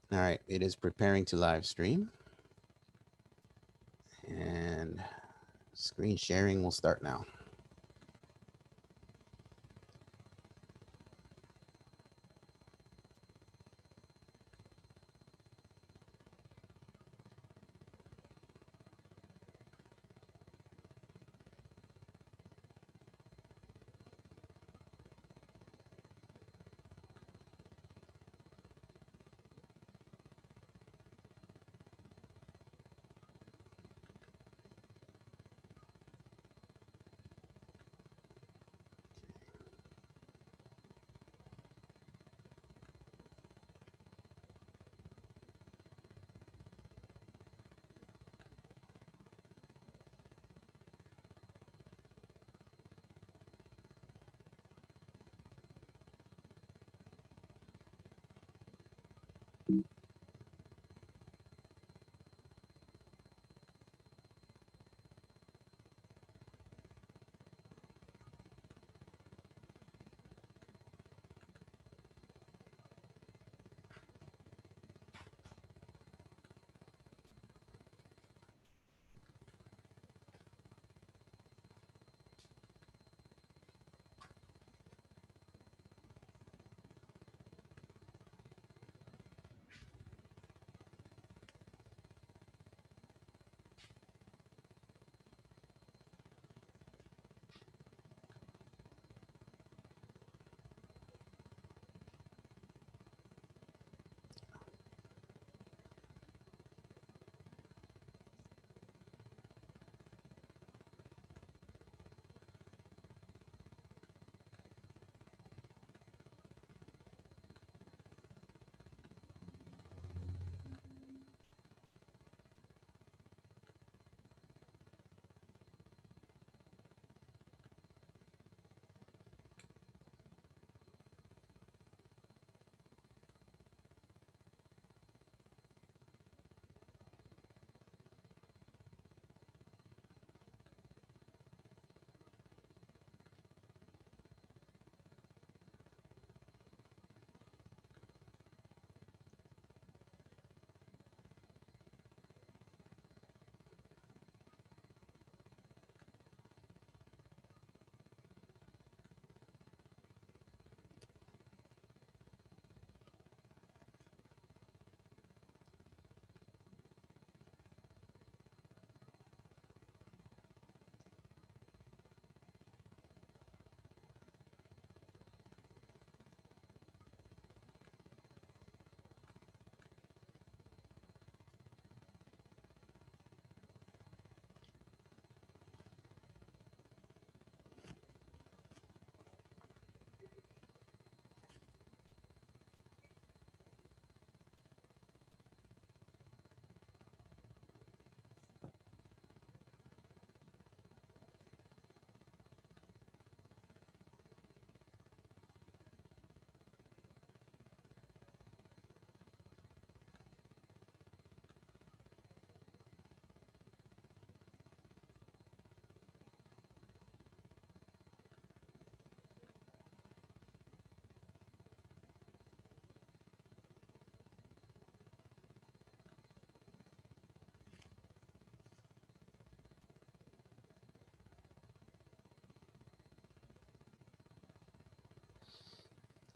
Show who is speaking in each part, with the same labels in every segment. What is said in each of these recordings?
Speaker 1: All right, it is preparing to live stream, and screen sharing will start now.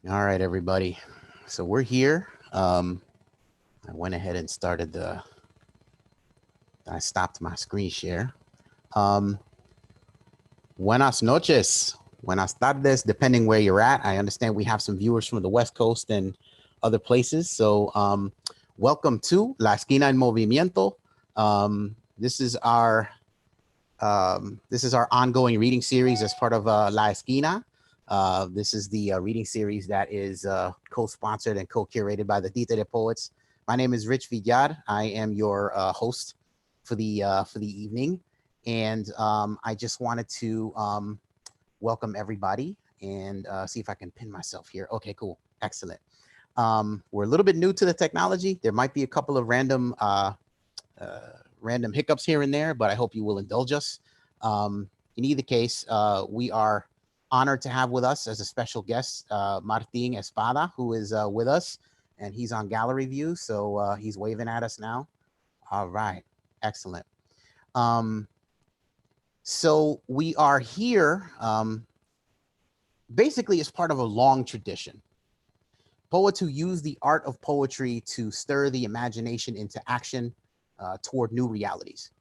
Speaker 1: All right, everybody. So we're here. I went ahead and started I stopped my screen share. Um, Buenas noches, buenas tardes, depending where you're at. I understand we have some viewers from the West Coast and other places. So, welcome to La Esquina En Movimiento. This is our ongoing reading series as part of La Esquina. This is the reading series that is co-sponsored and co-curated by the Dita de Poets. My name is Rich Villar. I am your host for the evening, and I just wanted to welcome everybody and see if I can pin myself here. Okay, cool, excellent. We're a little bit new to the technology. There might be a couple of uh, random hiccups here and there, but I hope you will indulge us. In either case, we are honored to have with us as a special guest Martin Espada, who is with us. and he's on gallery view. So he's waving at us now. All right. Excellent. Um, so we are here basically as part of a long tradition. Poets who use the art of poetry to stir the imagination into action toward new realities.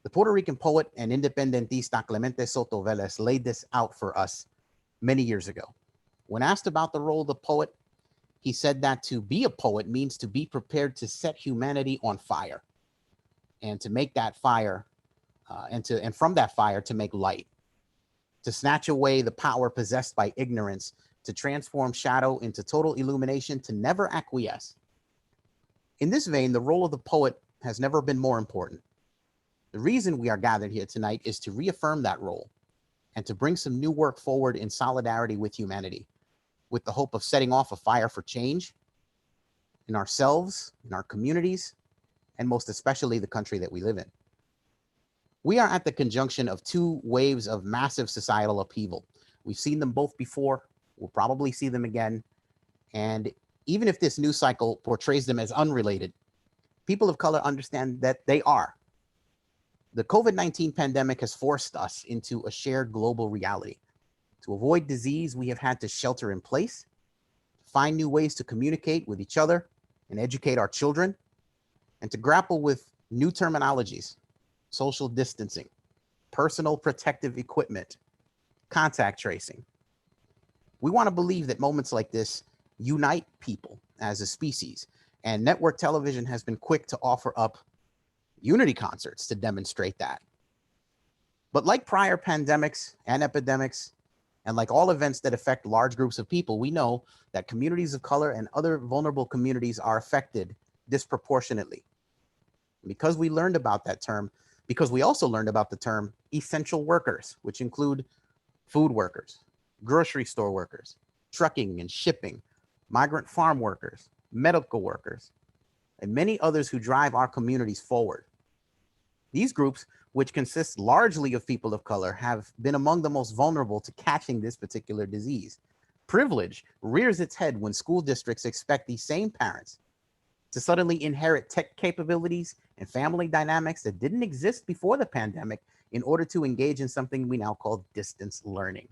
Speaker 1: The Puerto Rican poet and independentista Clemente Soto Vélez laid this out for us many years ago. When asked about the role of the poet, he said that to be a poet means to be prepared to set humanity on fire, and to make that fire, and from that fire to make light, to snatch away the power possessed by ignorance, to transform shadow into total illumination, to never acquiesce. In this vein, the role of the poet has never been more important. The reason we are gathered here tonight is to reaffirm that role and to bring some new work forward in solidarity with humanity, with the hope of setting off a fire for change in ourselves, in our communities, and most especially the country that we live in. We are at the conjunction of two waves of massive societal upheaval. We've seen them both before. We'll probably see them again. And even if this news cycle portrays them as unrelated, people of color understand that they are. The COVID-19 pandemic has forced us into a shared global reality. To avoid disease, we have had to shelter in place, find new ways to communicate with each other and educate our children, and to grapple with new terminologies: social distancing, personal protective equipment, contact tracing. We want to believe that moments like this unite people as a species, and network television has been quick to offer up unity concerts to demonstrate that. But like prior pandemics and epidemics, and like all events that affect large groups of people, we know that communities of color and other vulnerable communities are affected disproportionately. Because we learned about that term, because we also learned about the term essential workers, which include food workers, grocery store workers, trucking and shipping, migrant farm workers, medical workers, and many others who drive our communities forward. These groups, which consist largely of people of color, have been among the most vulnerable to catching this particular disease. Privilege rears its head when school districts expect these same parents to suddenly inherit tech capabilities and family dynamics that didn't exist before the pandemic in order to engage in something we now call distance learning.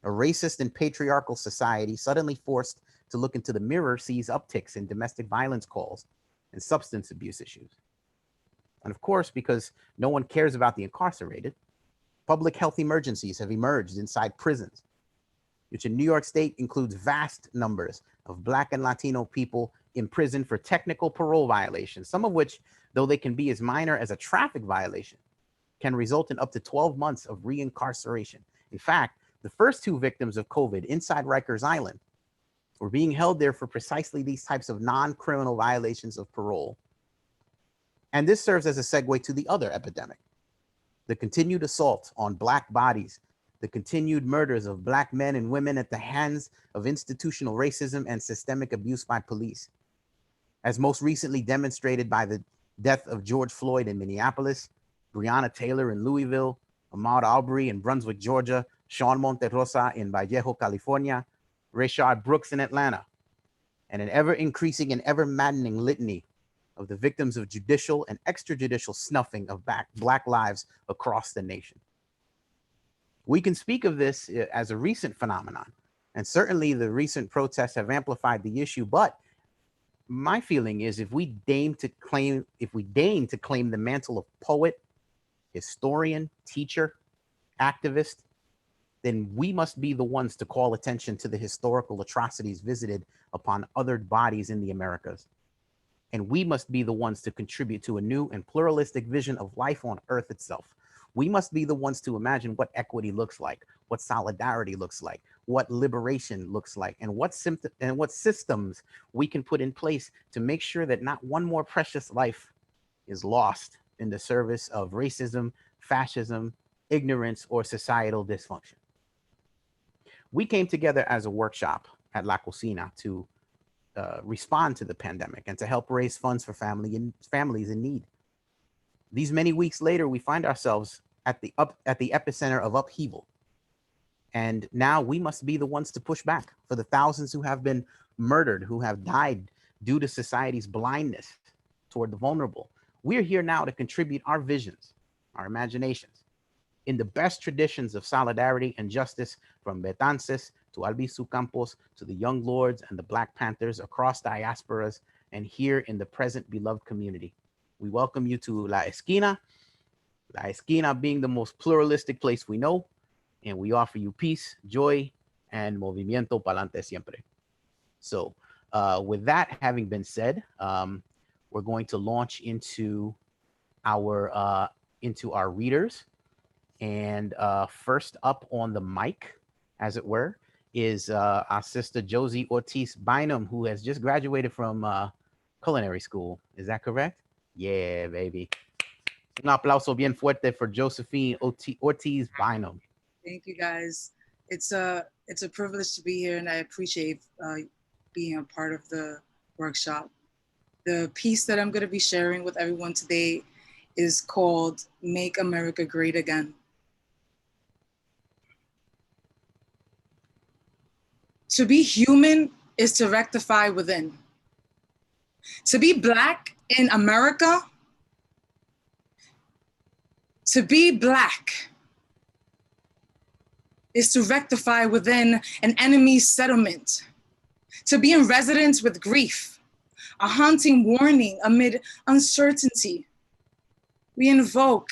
Speaker 1: A racist and patriarchal society suddenly forced to look into the mirror sees upticks in domestic violence calls and substance abuse issues. And of course, because no one cares about the incarcerated, public health emergencies have emerged inside prisons, which in New York State includes vast numbers of Black and Latino people imprisoned for technical parole violations, some of which, though they can be as minor as a traffic violation, can result in up to 12 months of reincarceration. In fact, the first two victims of COVID inside Rikers Island were being held there for precisely these types of non-criminal violations of parole. And this serves as a segue to the other epidemic: the continued assault on Black bodies, the continued murders of Black men and women at the hands of institutional racism and systemic abuse by police, as most recently demonstrated by the death of George Floyd in Minneapolis, Breonna Taylor in Louisville, Ahmaud Arbery in Brunswick, Georgia, Sean Monterosa in Vallejo, California, Rayshard Brooks in Atlanta, and an ever-increasing and ever-maddening litany of the victims of judicial and extrajudicial snuffing of Black lives across the nation. We can speak of this as a recent phenomenon, and certainly the recent protests have amplified the issue. But my feeling is, if we deign to claim the mantle of poet, historian, teacher, activist, then we must be the ones to call attention to the historical atrocities visited upon othered bodies in the Americas. And we must be the ones to contribute to a new and pluralistic vision of life on Earth itself. We must be the ones to imagine what equity looks like, what solidarity looks like, what liberation looks like, and what systems we can put in place to make sure that not one more precious life is lost in the service of racism, fascism, ignorance, or societal dysfunction. We came together as a workshop at La Cocina to respond to the pandemic and to help raise funds for families in need. These many weeks later, we find ourselves at the epicenter of upheaval. And now we must be the ones to push back for the thousands who have been murdered, who have died due to society's blindness toward the vulnerable. We're here now to contribute our visions, our imaginations, in the best traditions of solidarity and justice, from Betances to Albizu Campos to the Young Lords and the Black Panthers across diasporas and here in the present beloved community. We welcome you to La Esquina being the most pluralistic place we know, and we offer you peace, joy, and movimiento pa'lante siempre. So with that having been said, we're going to launch into our readers. And first up on the mic, as it were, is our sister Josie Ortiz Bynum, who has just graduated from culinary school. Is that correct? Yeah, baby. Un aplauso bien fuerte for Josephine Ortiz Bynum.
Speaker 2: Thank you, guys. It's a privilege to be here, and I appreciate being a part of the workshop. The piece that I'm going to be sharing with everyone today is called Make America Great Again. To be human is to rectify within. To be Black in America, to be Black is to rectify within an enemy's settlement. To be in residence with grief, a haunting warning amid uncertainty. We invoke,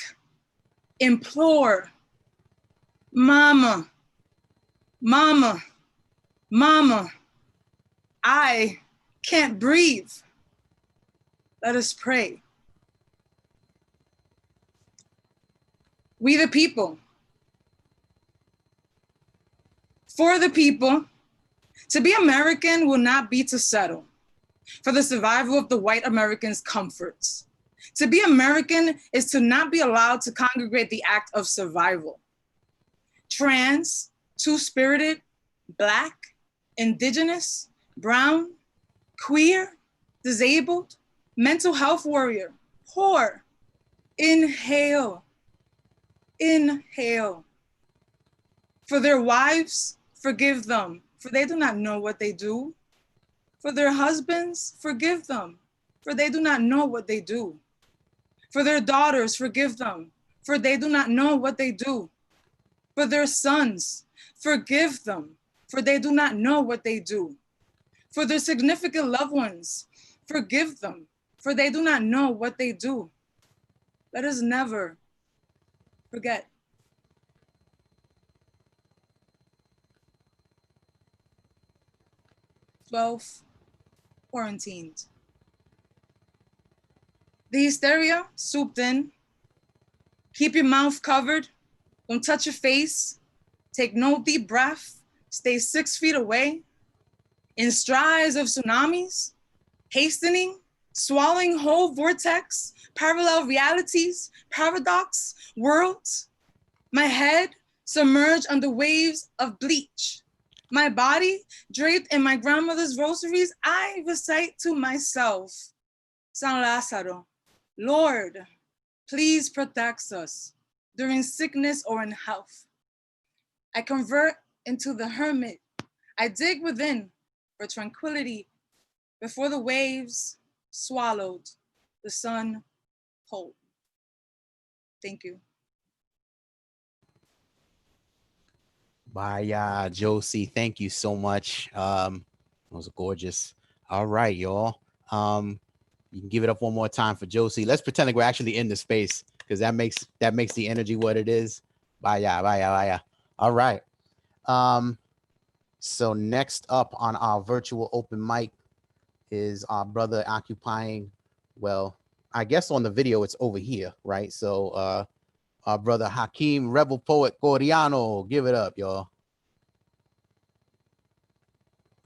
Speaker 2: implore, Mama, Mama, Mama, I can't breathe. Let us pray. We the people, for the people. To be American will not be to settle for the survival of the white Americans' comforts. To be American is to not be allowed to congregate the act of survival. Trans, two-spirited, Black, Indigenous, brown, queer, disabled, mental health warrior, poor. Inhale, inhale. For their wives, forgive them, for they do not know what they do. For their husbands, forgive them, for they do not know what they do. For their daughters, forgive them, for they do not know what they do. For their sons, forgive them, for they do not know what they do. For their significant loved ones, forgive them, for they do not know what they do. Let us never forget. Quarantined. The hysteria souped in. Keep your mouth covered. Don't touch your face. Take no deep breath. Stay 6 feet away. In strides of tsunamis, hastening, swallowing whole vortex, parallel realities, paradox, worlds. My head submerged under waves of bleach. My body draped in my grandmother's rosaries, I recite to myself, San Lázaro, Lord, please protect us during sickness or in health. I convert into the hermit. I dig within for tranquility before the waves swallowed the sun whole. Thank you.
Speaker 1: Bye, Josie. Thank you so much. It was gorgeous. All right, y'all. You can give it up one more time for Josie. Let's pretend like we're actually in the space, because that makes the energy what it is. Bye. All right. So next up on our virtual open mic is our brother occupying, well, I guess on the video it's over here, right? So our brother Hakeem Rebel Poet Coriano. Give it up, y'all.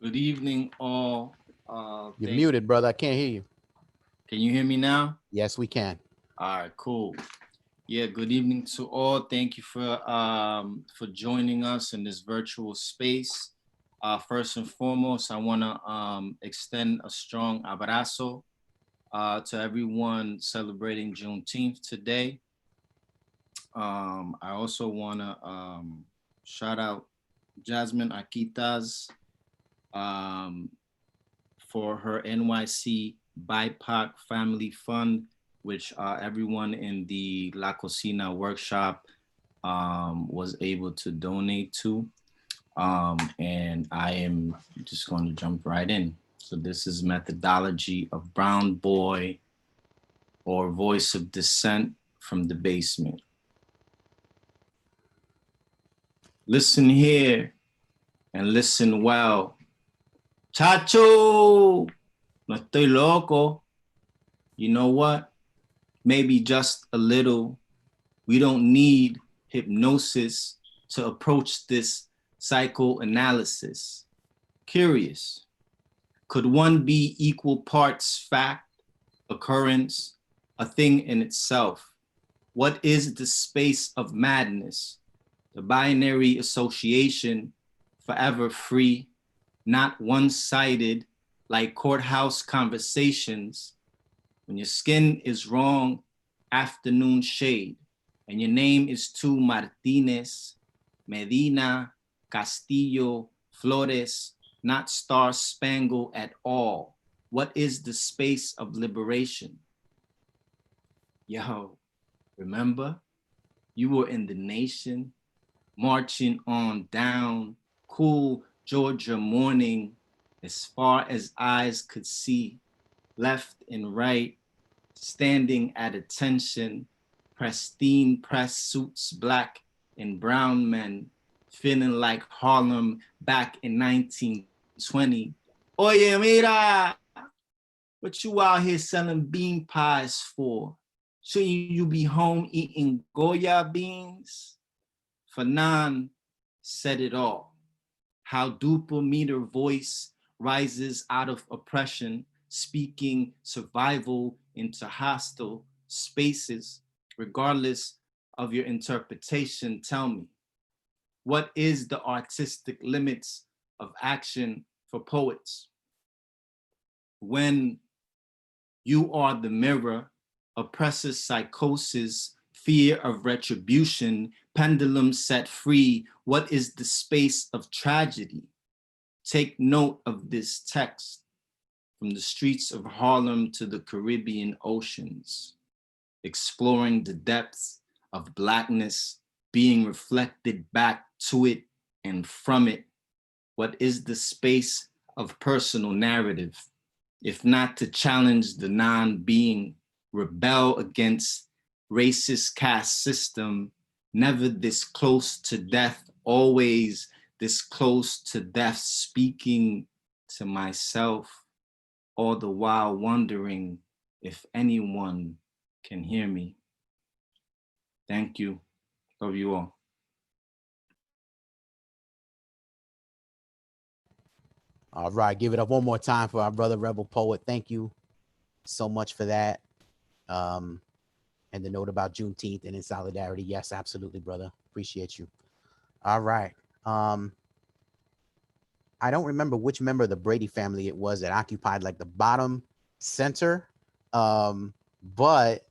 Speaker 3: Good evening, all.
Speaker 1: You're muted, brother. I can't hear you.
Speaker 3: Can you hear me now?
Speaker 1: Yes, we can.
Speaker 3: All right, cool. Yeah, good evening to all. Thank you for joining us in this virtual space. First and foremost, I want to extend a strong abrazo to everyone celebrating Juneteenth today. I also want to shout out Jasmine Aquitas, for her NYC BIPOC Family Fund, which everyone in the La Cocina workshop was able to donate to. And I am just going to jump right in. So this is methodology of Brown Boy or Voice of Dissent from the Basement. Listen here and listen well. Chacho, no estoy loco. You know what? Maybe just a little. We don't need hypnosis to approach this psychoanalysis. Curious, could one be equal parts fact, occurrence, a thing in itself? What is the space of madness? The binary association, forever free, not one-sided, like courthouse conversations. When your skin is wrong, afternoon shade, and your name is too Martinez, Medina, Castillo, Flores, not star-spangled at all. What is the space of liberation? Yo, remember? You were in the nation, marching on down, cool Georgia morning, as far as eyes could see, left and right, standing at attention, pristine press suits, black and brown men, feeling like Harlem back in 1920. Oye, mira, what you out here selling bean pies for? Shouldn't you be home eating Goya beans? Fanon said it all. How duple meter voice rises out of oppression, speaking survival into hostile spaces, regardless of your interpretation. Tell me, what is the artistic limits of action for poets? When you are the mirror, oppressor psychosis, fear of retribution, pendulum set free, what is the space of tragedy? Take note of this text, from the streets of Harlem to the Caribbean oceans, exploring the depths of Blackness, being reflected back to it and from it. What is the space of personal narrative, if not to challenge the non-being, rebel against racist caste system, never this close to death, always this close to death, speaking to myself, all the while wondering if anyone can hear me. Thank you. Love you all.
Speaker 1: All right, give it up one more time for our brother Rebel Poet. Thank you so much for that. And the note about Juneteenth and in solidarity. Yes, absolutely, brother. Appreciate you. All right. I don't remember which member of the Brady family it was that occupied like the bottom center. But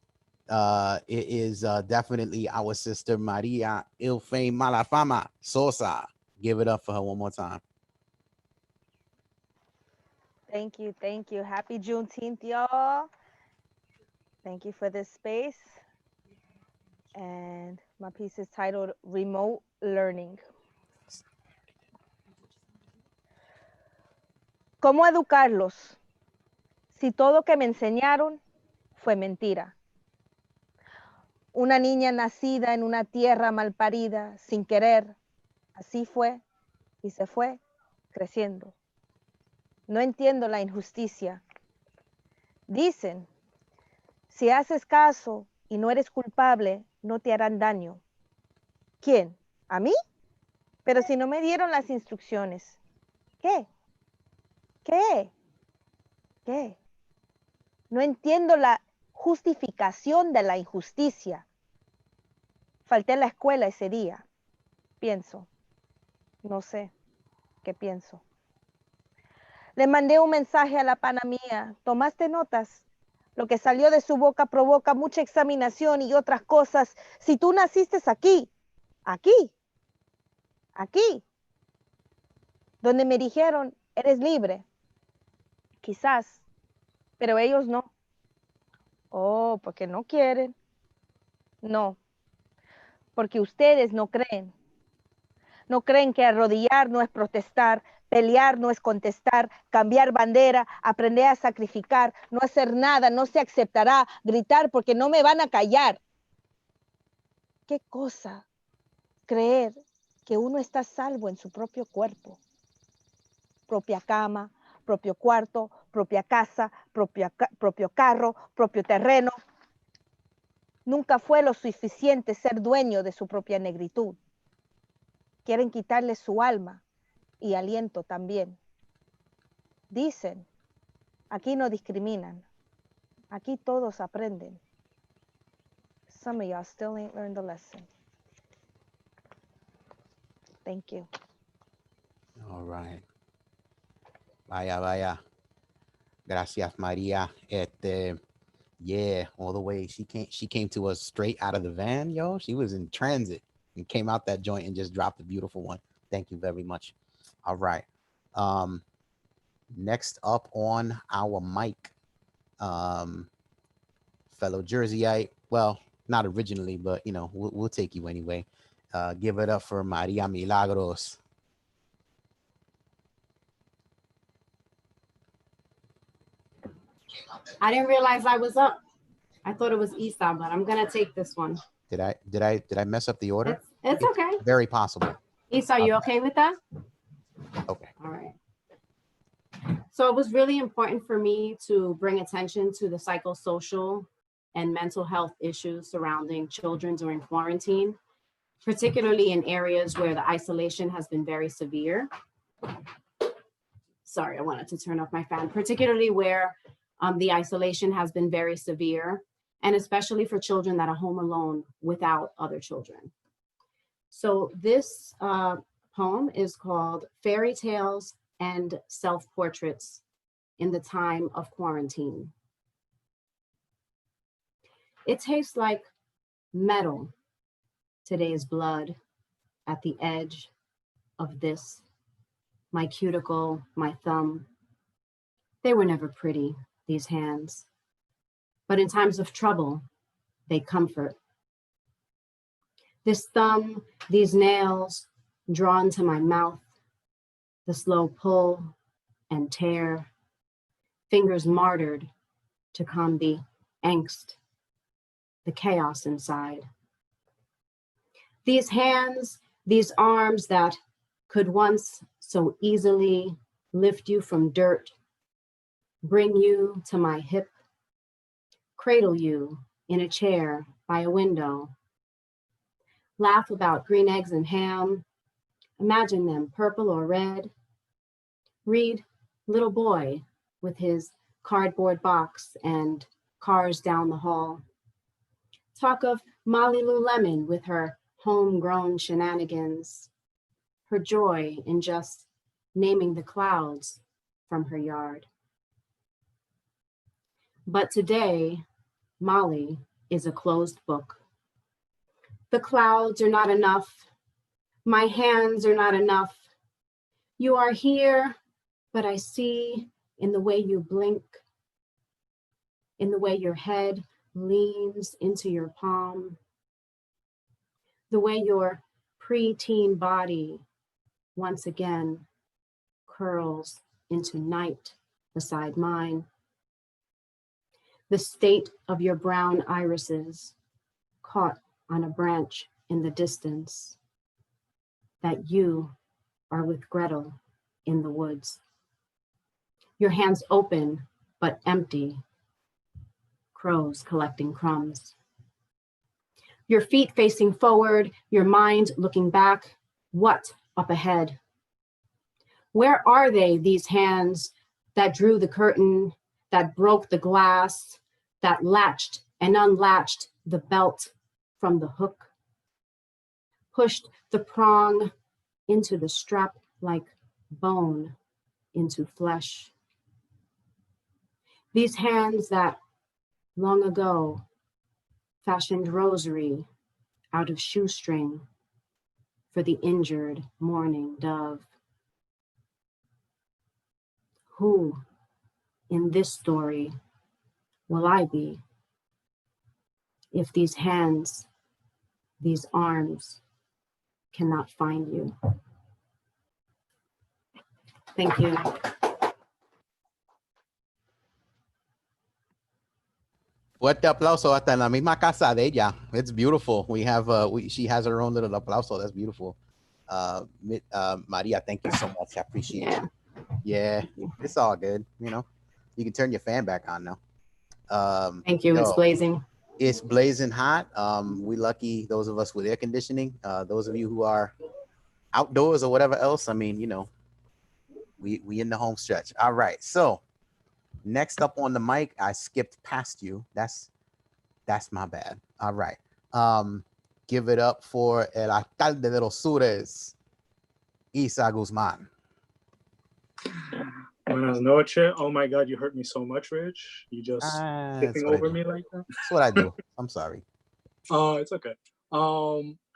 Speaker 1: it is definitely our sister Maria Ilfame Malafama Sosa. Give it up for her one more time.
Speaker 4: Thank you, thank you. Happy Juneteenth, y'all. Thank you for this space. And my piece is titled Remote Learning. ¿Cómo educarlos si todo que me enseñaron fue mentira? Una niña nacida en una tierra malparida, sin querer, así fue y se fue creciendo. No entiendo la injusticia. Dicen, si haces caso y no eres culpable, no te harán daño. ¿Quién? ¿A mí? Pero si no me dieron las instrucciones, ¿qué? ¿Qué? ¿Qué? No entiendo la justificación de la injusticia. Falté a la escuela ese día. Pienso. No sé qué pienso. Le mandé un mensaje a la pana mía. ¿Tomaste notas? Lo que salió de su boca provoca mucha examinación y otras cosas. Si tú naciste aquí, donde me dijeron, eres libre. Quizás, pero ellos no. Oh, porque no quieren. No, porque ustedes no creen. No creen que arrodillar no es protestar, pelear no es contestar, cambiar bandera, aprender a sacrificar, no hacer nada, no se aceptará, gritar porque no me van a callar. ¿Qué cosa? Creer que uno está a salvo en su propio cuerpo, propia cama, propio cuarto, propia casa, propio carro, propio terreno. Nunca fue lo suficiente ser dueño de su propia negritud. Quieren quitarle su alma y aliento también. Dicen, aquí no discriminan, aquí todos aprenden. Some of y'all still ain't learned the lesson. Thank you.
Speaker 1: All right. Vaya, vaya. Gracias, Maria. Yeah, all the way. She came to us straight out of the van, yo. She was in transit and came out that joint and just dropped a beautiful one. Thank you very much. All right. Next up on our mic, fellow Jerseyite. Well, not originally, but you know, we'll take you anyway. Give it up for Maria Milagros.
Speaker 5: I didn't realize I was up. I thought it was Isa, but I'm gonna take this one.
Speaker 1: Did I mess up the order?
Speaker 5: It's okay.
Speaker 1: Very possible.
Speaker 5: Isa, are you okay with that?
Speaker 1: Okay.
Speaker 5: All right. So it was really important for me to bring attention to the psychosocial and mental health issues surrounding children during quarantine, particularly in areas where the isolation has been very severe. Sorry, I wanted to turn off my fan, particularly where the isolation has been very severe, and especially for children that are home alone without other children. So this poem is called Fairy Tales and Self-Portraits in the Time of Quarantine. It tastes like metal, today's blood at the edge of this, my cuticle, my thumb. They were never pretty, these hands, but in times of trouble, they comfort. This thumb, these nails drawn to my mouth, the slow pull and tear, fingers martyred to calm the angst, the chaos inside. These hands, these arms that could once so easily lift you from dirt, bring you to my hip, cradle you in a chair by a window, laugh about green eggs and ham, imagine them purple or red, read Little Boy with his cardboard box and cars down the hall, talk of Molly Lou Lemon with her homegrown shenanigans, her joy in just naming the clouds from her yard. But today, Molly is a closed book. The clouds are not enough. My hands are not enough. You are here, but I see in the way you blink, in the way your head leans into your palm, the way your preteen body once again curls into night beside mine. The state of your brown irises caught on a branch in the distance, that you are with Gretel in the woods. Your hands open but empty, crows collecting crumbs. Your feet facing forward, your mind looking back. What up ahead? Where are they, these hands that drew the curtain, that broke the glass, that latched and unlatched the belt from the hook, pushed the prong into the strap like bone into flesh? These hands that long ago fashioned rosary out of shoestring for the injured mourning dove. Who in this story will I be if these hands, these arms cannot find you? Thank you.
Speaker 1: Fuerte aplauso hasta en la misma casa de ella. It's beautiful. We have she has her own little aplauso. That's beautiful. Maria, thank you so much. I appreciate it. Yeah, it's all good. You know, you can turn your fan back on now.
Speaker 5: Thank you. It's blazing.
Speaker 1: It's blazing hot. We lucky, those of us with air conditioning. Those of you who are outdoors or whatever else. I mean, you know, we in the home stretch. All right. So next up on the mic, I skipped past you. That's my bad. All right. Give it up for el alcalde de los Sures, Isa Guzman.
Speaker 6: Buenas noches. Oh my God, you hurt me so much, Rich. You just skipping over me like that.
Speaker 1: That's what I do. I'm sorry.
Speaker 6: It's okay.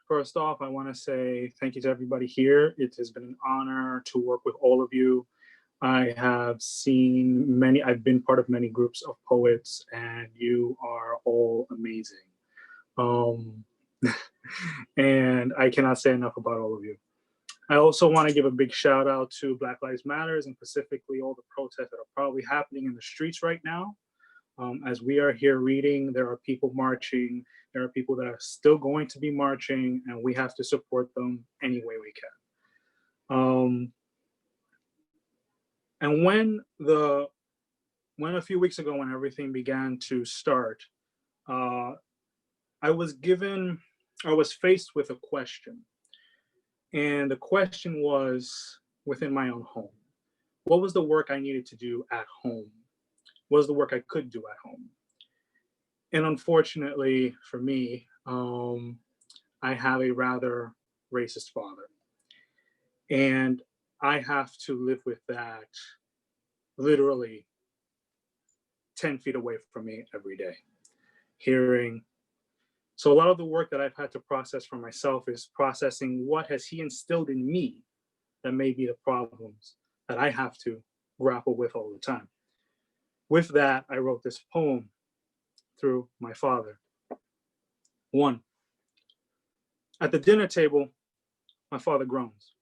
Speaker 6: First off, I want to say thank you to everybody here. It has been an honor to work with all of you. I have seen I've been part of many groups of poets, and you are all amazing. And I cannot say enough about all of you. I also want to give a big shout out to Black Lives Matters, and specifically all the protests that are probably happening in the streets right now. As we are here reading, there are people marching, there are people that are still going to be marching, and we have to support them any way we can. And when a few weeks ago, when everything began to start, I was faced with a question. And the question was within my own home. What was the work I needed to do at home? What was the work I could do at home? And unfortunately for me, I have a rather racist father. And I have to live with that literally 10 feet away from me every day. So a lot of the work that I've had to process for myself is processing what has he instilled in me that may be the problems that I have to grapple with all the time. With that, I wrote this poem through my father. 1, at the dinner table, my father groans.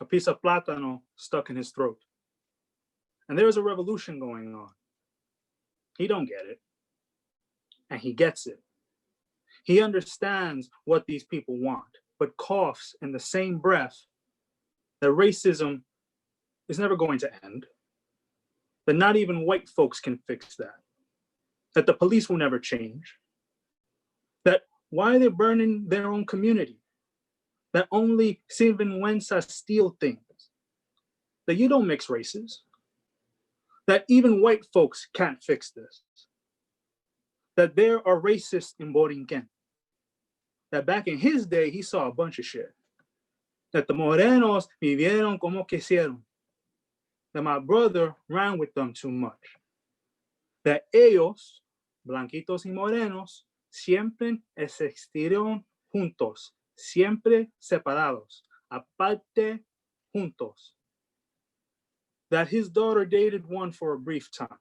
Speaker 6: A piece of plátano stuck in his throat. And there is a revolution going on. He don't get it. And he gets it. He understands what these people want, but coughs in the same breath that racism is never going to end, that not even white folks can fix that the police will never change, that why they're burning their own community, that only sinvergüenza steal things, that you don't mix races, that even white folks can't fix this, that there are racists in Borinquen, that back in his day, he saw a bunch of shit, that the morenos vivieron como quisieron, that my brother ran with them too much, that ellos, blanquitos y morenos, siempre existieron juntos, siempre separados, aparte juntos, that his daughter dated one for a brief time,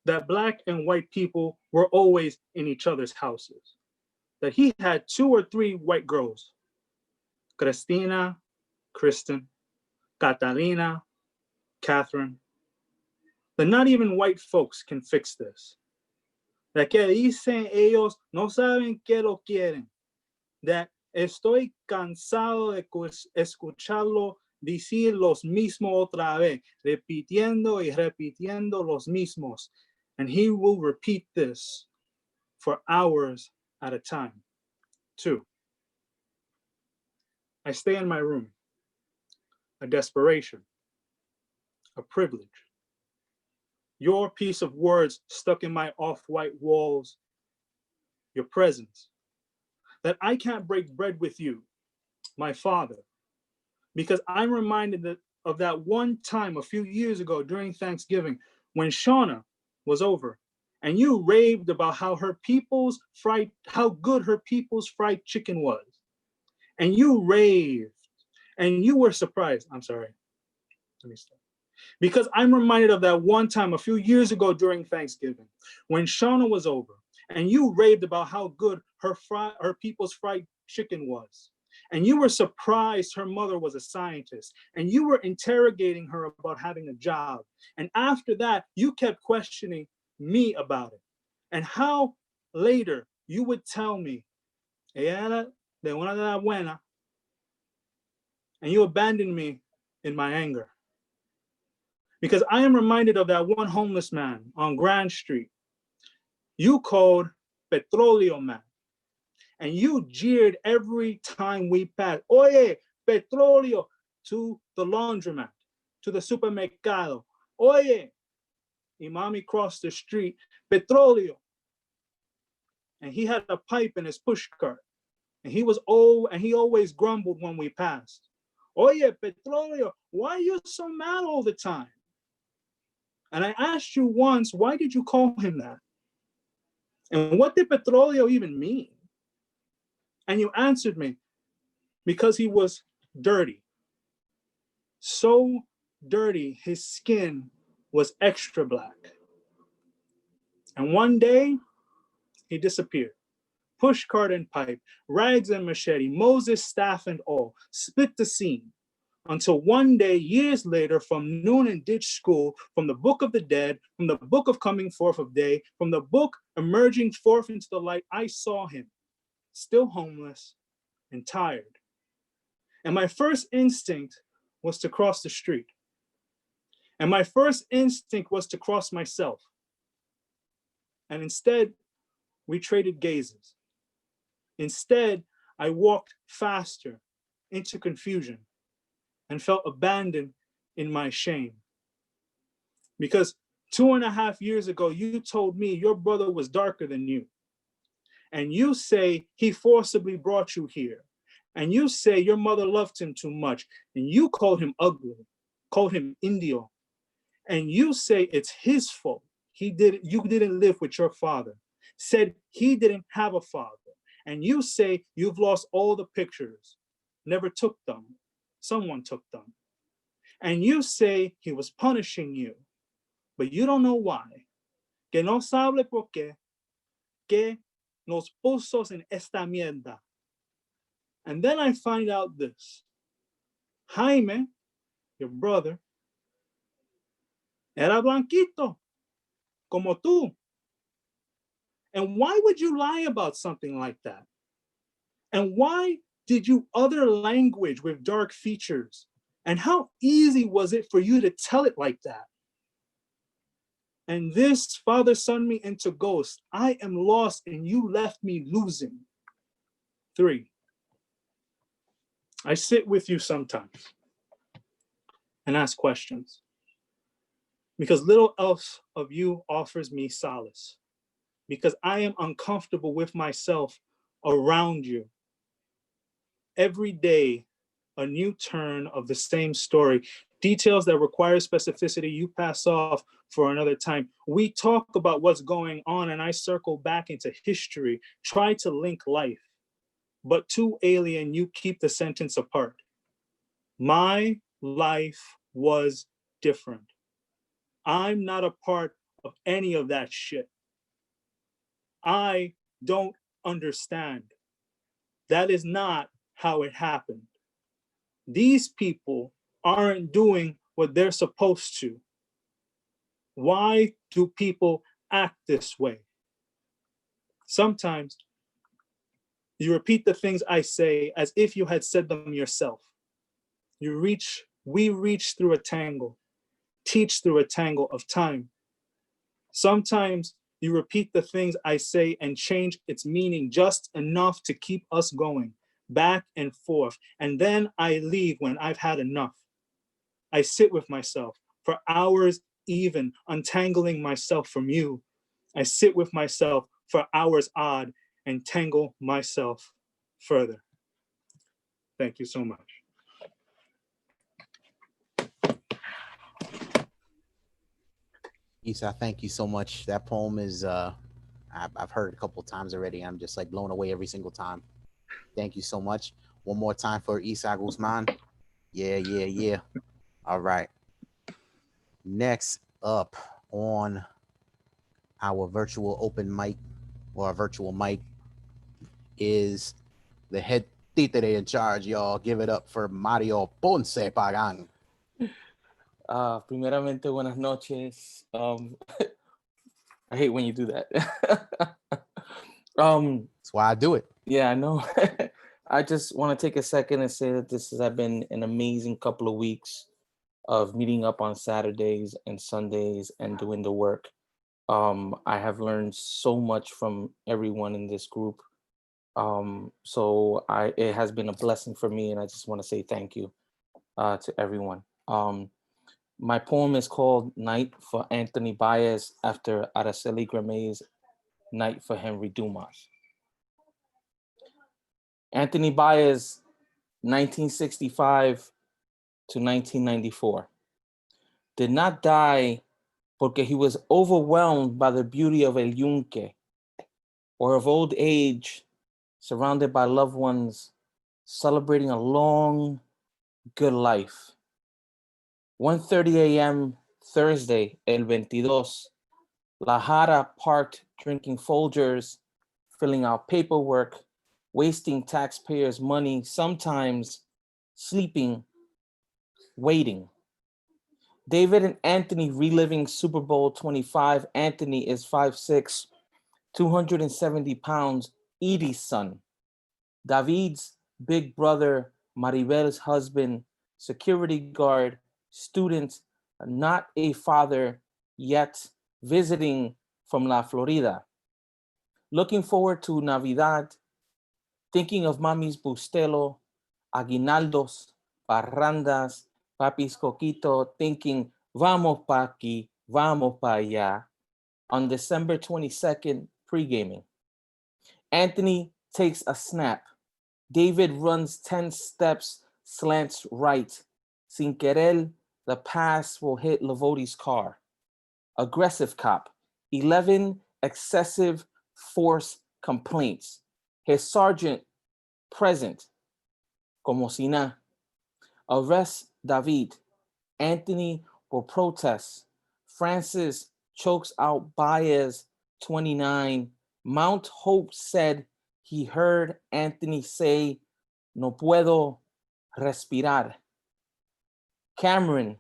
Speaker 6: that black and white people were always in each other's houses, that he had 2 or 3 white girls, Cristina, Kristen, Catalina, Catherine, that not even white folks can fix this. That que dicen ellos no saben que lo quieren. That estoy cansado de escucharlo decir los mismos otra vez, repitiendo y repitiendo los mismos. And he will repeat this for hours at a time. 2, I stay in my room. A desperation, a privilege. Your piece of words stuck in my off-white walls, your presence. That I can't break bread with you, my father, because I'm reminded of that one time a few years ago during Thanksgiving when Shauna was over and you raved about how good her people's fried chicken was. And you raved and you were surprised. I'm sorry. Let me stop. Because I'm reminded of that one time a few years ago during Thanksgiving when Shauna was over and you raved about how good her people's fried chicken was. And you were surprised her mother was a scientist. And you were interrogating her about having a job. And after that, you kept questioning me about it. And how later you would tell me, ella era de una de la buena, and you abandoned me in my anger. Because I am reminded of that one homeless man on Grand Street you called Petroleo Man. And you jeered every time we passed. Oye, petróleo, to the laundromat, to the supermercado. Oye, y mommy crossed the street, petróleo. And he had a pipe in his push cart. And he was old, and he always grumbled when we passed. Oye, petróleo, why are you so mad all the time? And I asked you once, why did you call him that? And what did petróleo even mean? And you answered me, because he was dirty. So dirty, his skin was extra black. And one day, he disappeared. Push cart and pipe, rags and machete, Moses staff and all, split the scene. Until one day, years later, from noon and ditch school, from the book of the dead, from the book of coming forth of day, from the book emerging forth into the light, I saw him, still homeless and tired. And my first instinct was to cross the street. And my first instinct was to cross myself. And instead, we traded gazes. Instead, I walked faster into confusion and felt abandoned in my shame. Because 2.5 years ago, you told me your brother was darker than you. And you say he forcibly brought you here. And you say your mother loved him too much. And you called him ugly, called him Indio. And you say it's his fault. You didn't live with your father. Said he didn't have a father. And you say you've lost all the pictures, never took them. Someone took them. And you say he was punishing you, but you don't know why. Que no sabe por qué, que nos puso en esta mierda. And then I find out this. Jaime, your brother, era blanquito, como tú. And why would you lie about something like that? And why did you utter language with dark features? And how easy was it for you to tell it like that? And this father sent me into ghost. I am lost and you left me losing. 3, I sit with you sometimes and ask questions because little else of you offers me solace because I am uncomfortable with myself around you. Every day, a new turn of the same story. Details that require specificity, you pass off for another time. We talk about what's going on and I circle back into history, try to link life, but too alien, you keep the sentence apart. My life was different. I'm not a part of any of that shit. I don't understand. That is not how it happened. These people aren't doing what they're supposed to. Why do people act this way? Sometimes you repeat the things I say as if you had said them yourself. We reach through a tangle, teach through a tangle of time. Sometimes you repeat the things I say and change its meaning just enough to keep us going back and forth. And then I leave when I've had enough. I sit with myself for hours, even untangling myself from you. I sit with myself for hours odd and tangle myself further. Thank you so much.
Speaker 1: Isa, thank you so much. That poem is I've heard it a couple of times already. I'm just like blown away every single time. Thank you so much. One more time for Isa Guzman. Yeah. All right. Next up on our virtual open mic or our virtual mic is the head títere in charge, y'all. Give it up for Mario Ponce Pagan.
Speaker 7: Primeramente, buenas noches. I hate when you do that.
Speaker 1: That's why I do it.
Speaker 7: Yeah, I know. I just want to take a second and say that this has been an amazing couple of weeks of meeting up on Saturdays and Sundays and doing the work. I have learned so much from everyone in this group. So it has been a blessing for me, and I just want to say thank you to everyone. My poem is called Night for Anthony Baez after Araceli Gramey's Night for Henry Dumas. Anthony Baez, 1965 to 1994, did not die porque he was overwhelmed by the beauty of El Yunque or of old age, surrounded by loved ones, celebrating a long, good life. 1:30 a.m. Thursday, El 22, La Jara parked drinking Folgers, filling out paperwork, wasting taxpayers' money, sometimes sleeping, waiting. David and Anthony reliving Super Bowl 25. Anthony is 5'6", 270 pounds, Edie's son. David's big brother, Maribel's husband, security guard, student, not a father yet, visiting from La Florida. Looking forward to Navidad, thinking of Mami's Bustelo, aguinaldos, parrandas, Papi's Coquito, thinking, vamos pa aquí, vamos pa allá, on December 22nd, pre-gaming. Anthony takes a snap. David runs 10 steps, slants right. Sin querer, the pass will hit Lavodi's car. Aggressive cop, 11 excessive force complaints. His sergeant present, como si nada. Arrest David. Anthony will protest. Francis chokes out Baez, 29. Mount Hope said he heard Anthony say, no puedo respirar. Cameron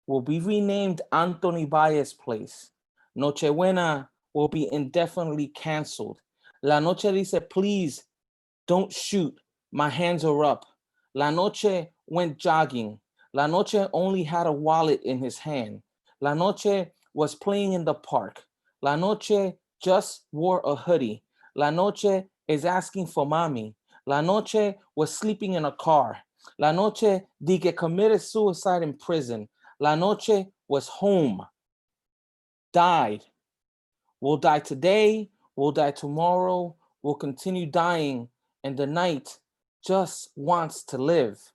Speaker 7: will be renamed Anthony Baez Place. Nochebuena will be indefinitely canceled. La Noche dice, please don't shoot. My hands are up. La Noche went jogging. La Noche only had a wallet in his hand. La Noche was playing in the park. La Noche just wore a hoodie. La Noche is asking for mommy. La Noche was sleeping in a car. La Noche di que committed suicide in prison. La Noche was home. Died. We'll die today. We'll die tomorrow. We'll continue dying. And the night just wants to live.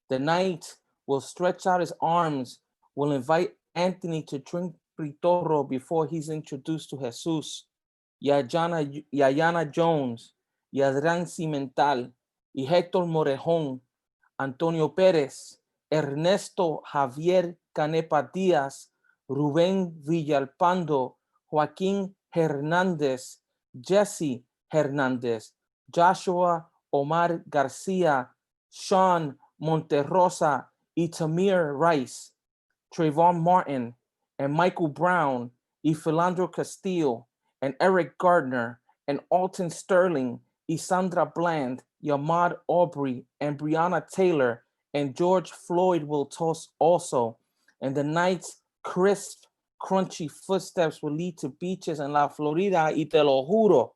Speaker 7: The night will stretch out his arms, will invite Anthony to drink Pritorro before he's introduced to Jesus, Yayana Jones, Yadran Cimental, y Héctor Morejón, Antonio Pérez, Ernesto Javier Canepa Díaz, Rubén Villalpando, Joaquín Hernández, Jesse Hernández, Joshua Omar Garcia, Sean Monterrosa, y Tamir Rice, Trayvon Martin, and Michael Brown, y Philandro Castillo, and Eric Gardner, and Alton Sterling, y Sandra Bland, Yamad Aubrey, and Breonna Taylor, and George Floyd will toast also. And the night's crisp, crunchy footsteps will lead to beaches in La Florida, y te lo juro,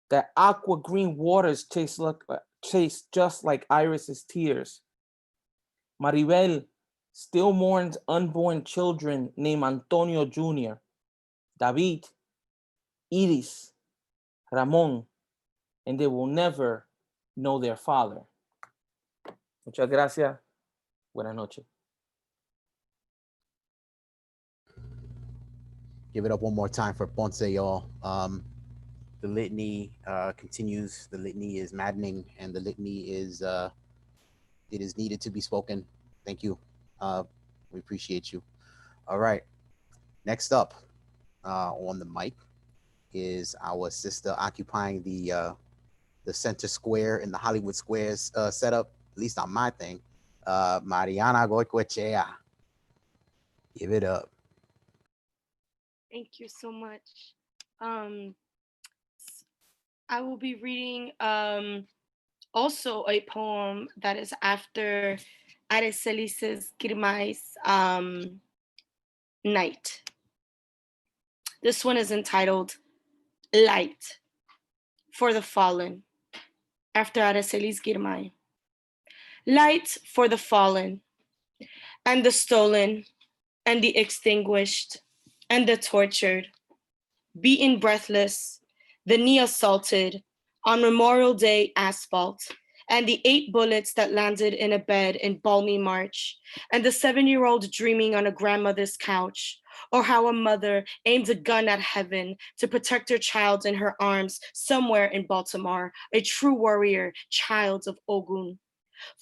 Speaker 7: that aqua green waters taste just like Iris's tears. Maribel still mourns unborn children named Antonio Jr., David, Iris, Ramon, and they will never know their father. Muchas gracias. Buenas noches.
Speaker 1: Give it up one more time for Ponce, y'all. The litany continues. The litany is maddening, and the litany is it is needed to be spoken. Thank you. We appreciate you. All right. Next up on the mic is our sister occupying the center square in the Hollywood Squares setup, at least on my thing. Mariana Goicoechea. Give it up.
Speaker 8: Thank you so much. Um, I will be reading also a poem that is after Arecelis's Girmai's Night. This one is entitled Light for the Fallen, after Arecelis Girmay. Light for the fallen, and the stolen, and the extinguished, and the tortured, beaten breathless, the knee assaulted on Memorial Day asphalt, and the 8 bullets that landed in a bed in balmy March, and the 7-year-old dreaming on a grandmother's couch, or how a mother aimed a gun at heaven to protect her child in her arms somewhere in Baltimore, a true warrior, child of Ogun.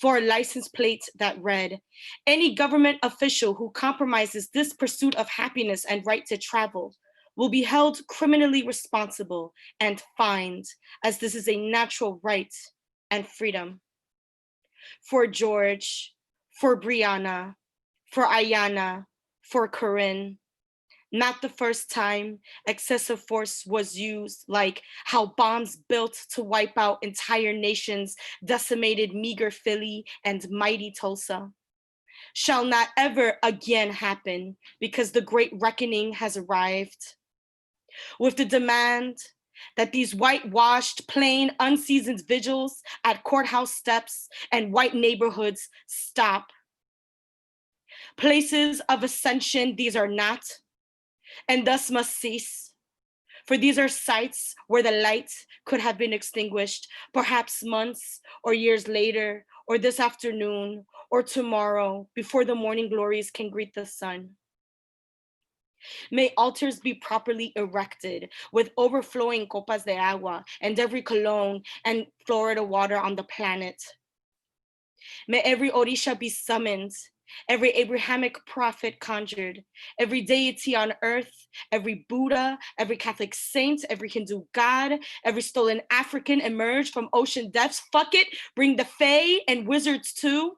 Speaker 8: For a license plate that read, any government official who compromises this pursuit of happiness and right to travel will be held criminally responsible and fined, as this is a natural right and freedom. For George, for Brianna, for Ayana, for Corinne, not the first time excessive force was used, like how bombs built to wipe out entire nations decimated meager Philly and mighty Tulsa. Shall not ever again happen because the great reckoning has arrived. With the demand that these whitewashed, plain, unseasoned vigils at courthouse steps and white neighborhoods stop. Places of ascension, these are not, and thus must cease. For these are sites where the light could have been extinguished, perhaps months or years later, or this afternoon, or tomorrow, before the morning glories can greet the sun. May altars be properly erected with overflowing copas de agua and every cologne and Florida water on the planet. May every orisha be summoned, every Abrahamic prophet conjured, every deity on earth, every Buddha, every Catholic saint, every Hindu god, every stolen African emerge from ocean depths. Fuck it, bring the fae and wizards too.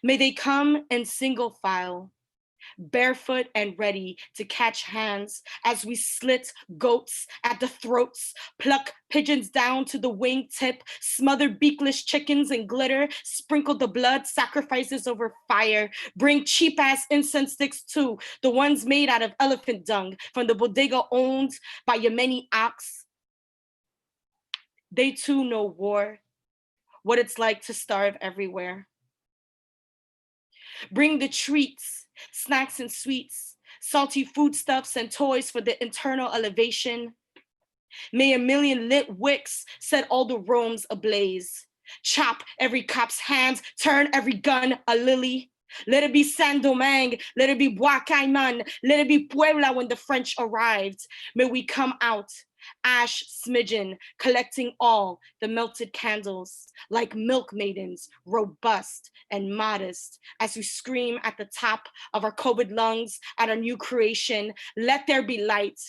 Speaker 8: May they come in single file, barefoot and ready to catch hands as we slit goats at the throats, pluck pigeons down to the wingtip, smother beakless chickens in glitter, sprinkle the blood sacrifices over fire, bring cheap-ass incense sticks too, the ones made out of elephant dung from the bodega owned by Yemeni ox. They too know war, what it's like to starve everywhere. Bring the treats, snacks and sweets, salty foodstuffs and toys for the internal elevation. May a million lit wicks set all the rooms ablaze. Chop every cop's hands, turn every gun a lily. Let it be Saint-Domingue, let it be Bois Caiman, let it be Puebla when the French arrived. May we come out, ash smidgen, collecting all the melted candles, like milk maidens, robust and modest, as we scream at the top of our COVID lungs at our new creation, let there be light.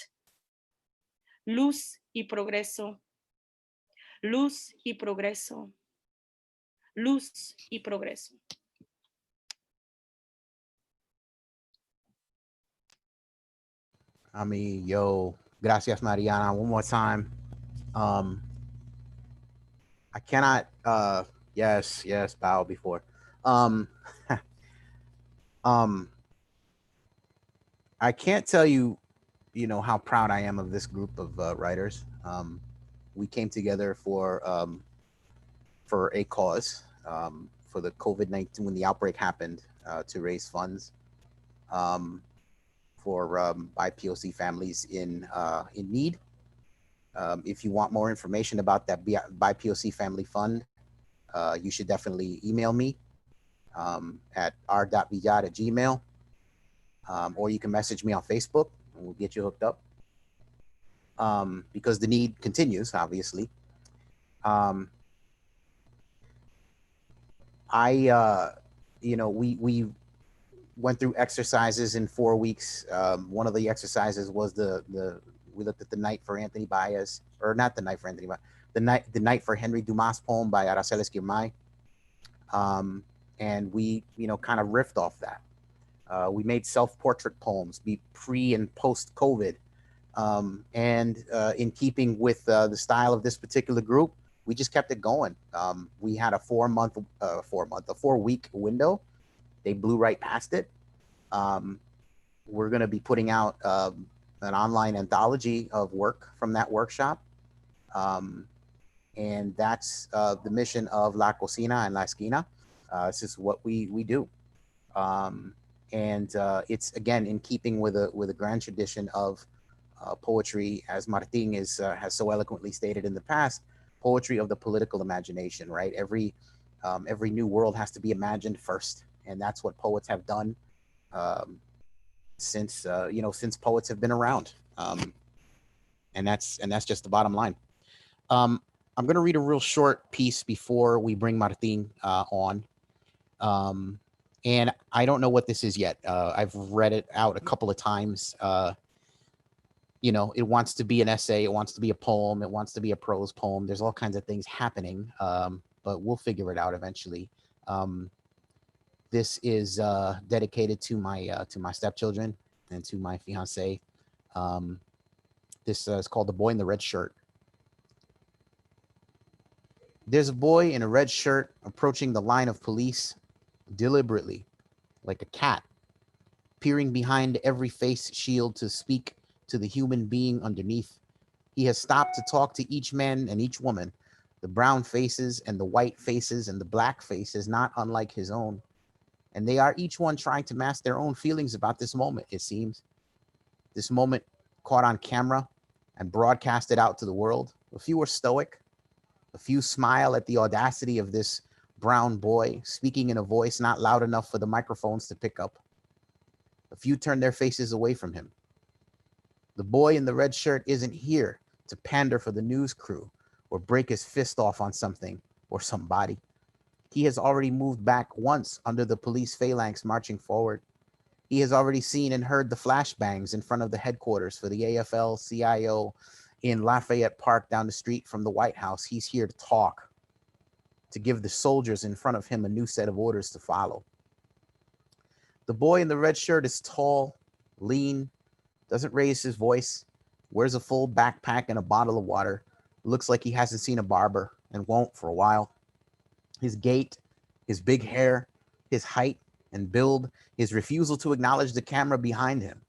Speaker 8: Luz y progreso. Luz y progreso. Luz y progreso.
Speaker 1: I mean, yo, gracias, Mariana. One more time. Um, I cannot. Yes, bow before. Um, um, I can't tell you, how proud I am of this group of writers. We came together for a cause, for the COVID-19 when the outbreak happened, to raise funds for BIPOC families in need. If you want more information about that BIPOC Family Fund, you should definitely email me at r.villar@gmail, or you can message me on Facebook and we'll get you hooked up, because the need continues, obviously. I, we went through exercises in 4 weeks. One of the exercises was we looked at the Night for Anthony Baez, or not the Night for Anthony Baez, the Night for Henry Dumas poem by Araceli Esquirmay. And we, kind of riffed off that. We made self-portrait poems, be pre and post COVID. And in keeping with the style of this particular group, we just kept it going. We had a 4-week window. They blew right past it. We're going to be putting out an online anthology of work from that workshop. And that's the mission of La Cocina and La Esquina. This is what we do. And it's, again, in keeping with a grand tradition of poetry, as Martin has so eloquently stated in the past, poetry of the political imagination, right? Every new world has to be imagined first. And that's what poets have done since poets have been around. And that's just the bottom line. I'm going to read a real short piece before we bring Martin on. And I don't know what this is yet. I've read it out a couple of times. It wants to be an essay. It wants to be a poem. It wants to be a prose poem. There's all kinds of things happening, but we'll figure it out eventually. This is dedicated to my stepchildren and to my fiance. This is called The Boy in the Red Shirt. There's a boy in a red shirt approaching the line of police deliberately, like a cat, peering behind every face shield to speak to the human being underneath. He has stopped to talk to each man and each woman, the brown faces and the white faces and the black faces, not unlike his own. And they are each one trying to mask their own feelings about this moment, it seems. This moment caught on camera and broadcasted out to the world. A few are stoic. A few smile at the audacity of this brown boy speaking in a voice not loud enough for the microphones to pick up. A few turn their faces away from him. The boy in the red shirt isn't here to pander for the news crew or break his fist off on something or somebody. He has already moved back once under the police phalanx marching forward. He has already seen and heard the flashbangs in front of the headquarters for the AFL-CIO in Lafayette Park down the street from the White House. He's here to talk, to give the soldiers in front of him a new set of orders to follow. The boy in the red shirt is tall, lean, doesn't raise his voice, wears a full backpack and a bottle of water, looks like he hasn't seen a barber and won't for a while. His gait, his big hair, his height and build, his refusal to acknowledge the camera behind him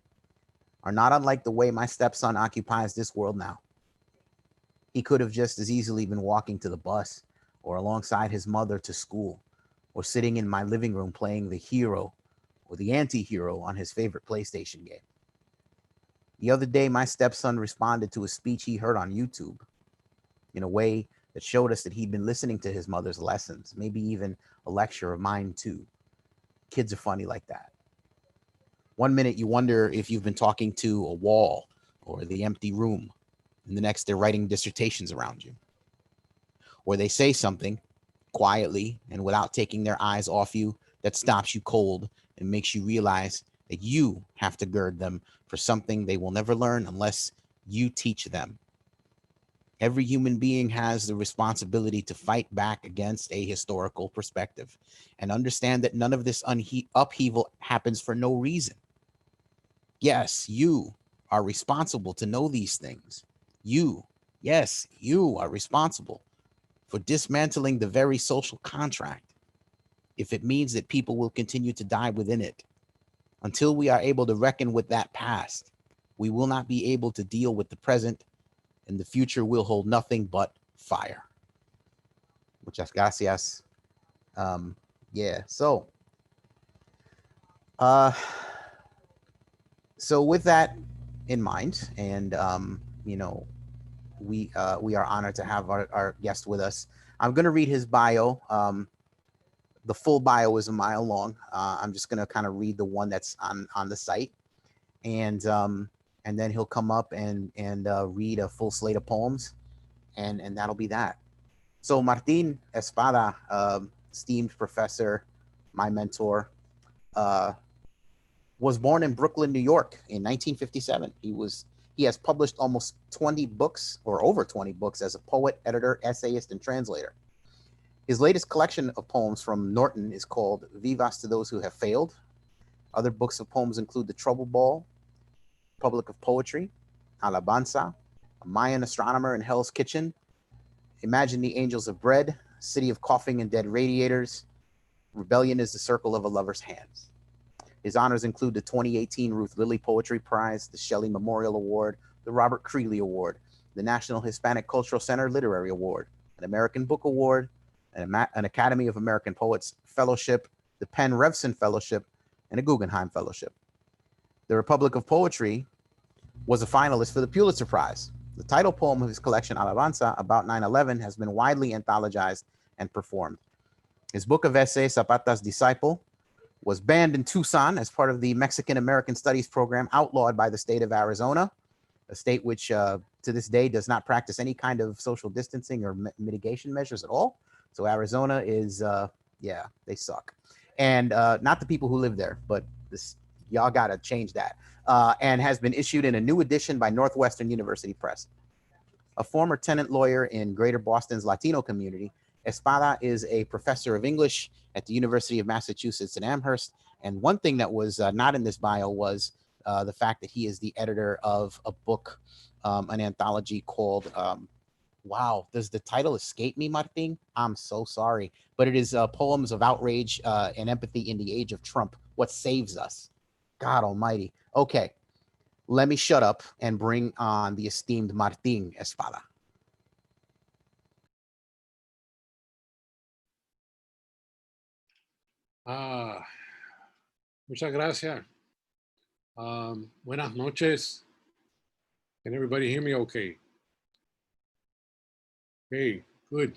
Speaker 1: are not unlike the way my stepson occupies this world now. He could have just as easily been walking to the bus or alongside his mother to school or sitting in my living room playing the hero or the anti-hero on his favorite PlayStation game. The other day, my stepson responded to a speech he heard on YouTube in a way that showed us that he'd been listening to his mother's lessons, maybe even a lecture of mine too. Kids are funny like that. One minute you wonder if you've been talking to a wall or the empty room, and the next they're writing dissertations around you. Or they say something quietly and without taking their eyes off you that stops you cold and makes you realize that you have to gird them for something they will never learn unless you teach them. Every human being has the responsibility to fight back against a historical perspective and understand that none of this upheaval happens for no reason. Yes, you are responsible to know these things. You are responsible for dismantling the very social contract if it means that people will continue to die within it. Until we are able to reckon with that past, we will not be able to deal with the present, and the future will hold nothing but fire. Muchas gracias. So with that in mind, and we are honored to have our guest with us. I'm going to read his bio. The full bio is a mile long. I'm just going to kind of read the one that's on the site, and then he'll come up and read a full slate of poems, and that'll be that. So Martin Espada, esteemed professor, my mentor, was born in Brooklyn, New York in 1957. He has published almost 20 books or over 20 books as a poet, editor, essayist, and translator. His latest collection of poems from Norton is called Vivas to Those Who Have Failed. Other books of poems include The Trouble Ball, Republic of Poetry, Alabanza, A Mayan Astronomer in Hell's Kitchen, Imagine the Angels of Bread, City of Coughing and Dead Radiators, Rebellion is the Circle of a Lover's Hands. His honors include the 2018 Ruth Lilly Poetry Prize, the Shelley Memorial Award, the Robert Creeley Award, the National Hispanic Cultural Center Literary Award, an American Book Award, an Academy of American Poets Fellowship, the Penn Revson Fellowship, and a Guggenheim Fellowship. The Republic of Poetry was a finalist for the Pulitzer Prize. The title poem of his collection, Alabanza, about 9/11, has been widely anthologized and performed. His book of essays, Zapata's Disciple, was banned in Tucson as part of the Mexican American Studies program outlawed by the state of Arizona, a state which to this day does not practice any kind of social distancing or mitigation measures at all. So Arizona is, yeah, they suck. And not the people who live there, but y'all got to change that. And has been issued in a new edition by Northwestern University Press. A former tenant lawyer in Greater Boston's Latino community, Espada is a professor of English at the University of Massachusetts in Amherst. And one thing that was not in this bio was the fact that he is the editor of a book, an anthology called, wow, does the title escape me, Martin? I'm so sorry. But it is Poems of Outrage and Empathy in the Age of Trump, What Saves Us. God almighty. Okay, let me shut up and bring on the esteemed Martin Espada.
Speaker 9: Muchas gracias. Buenas noches. Can everybody hear me okay? Okay, good.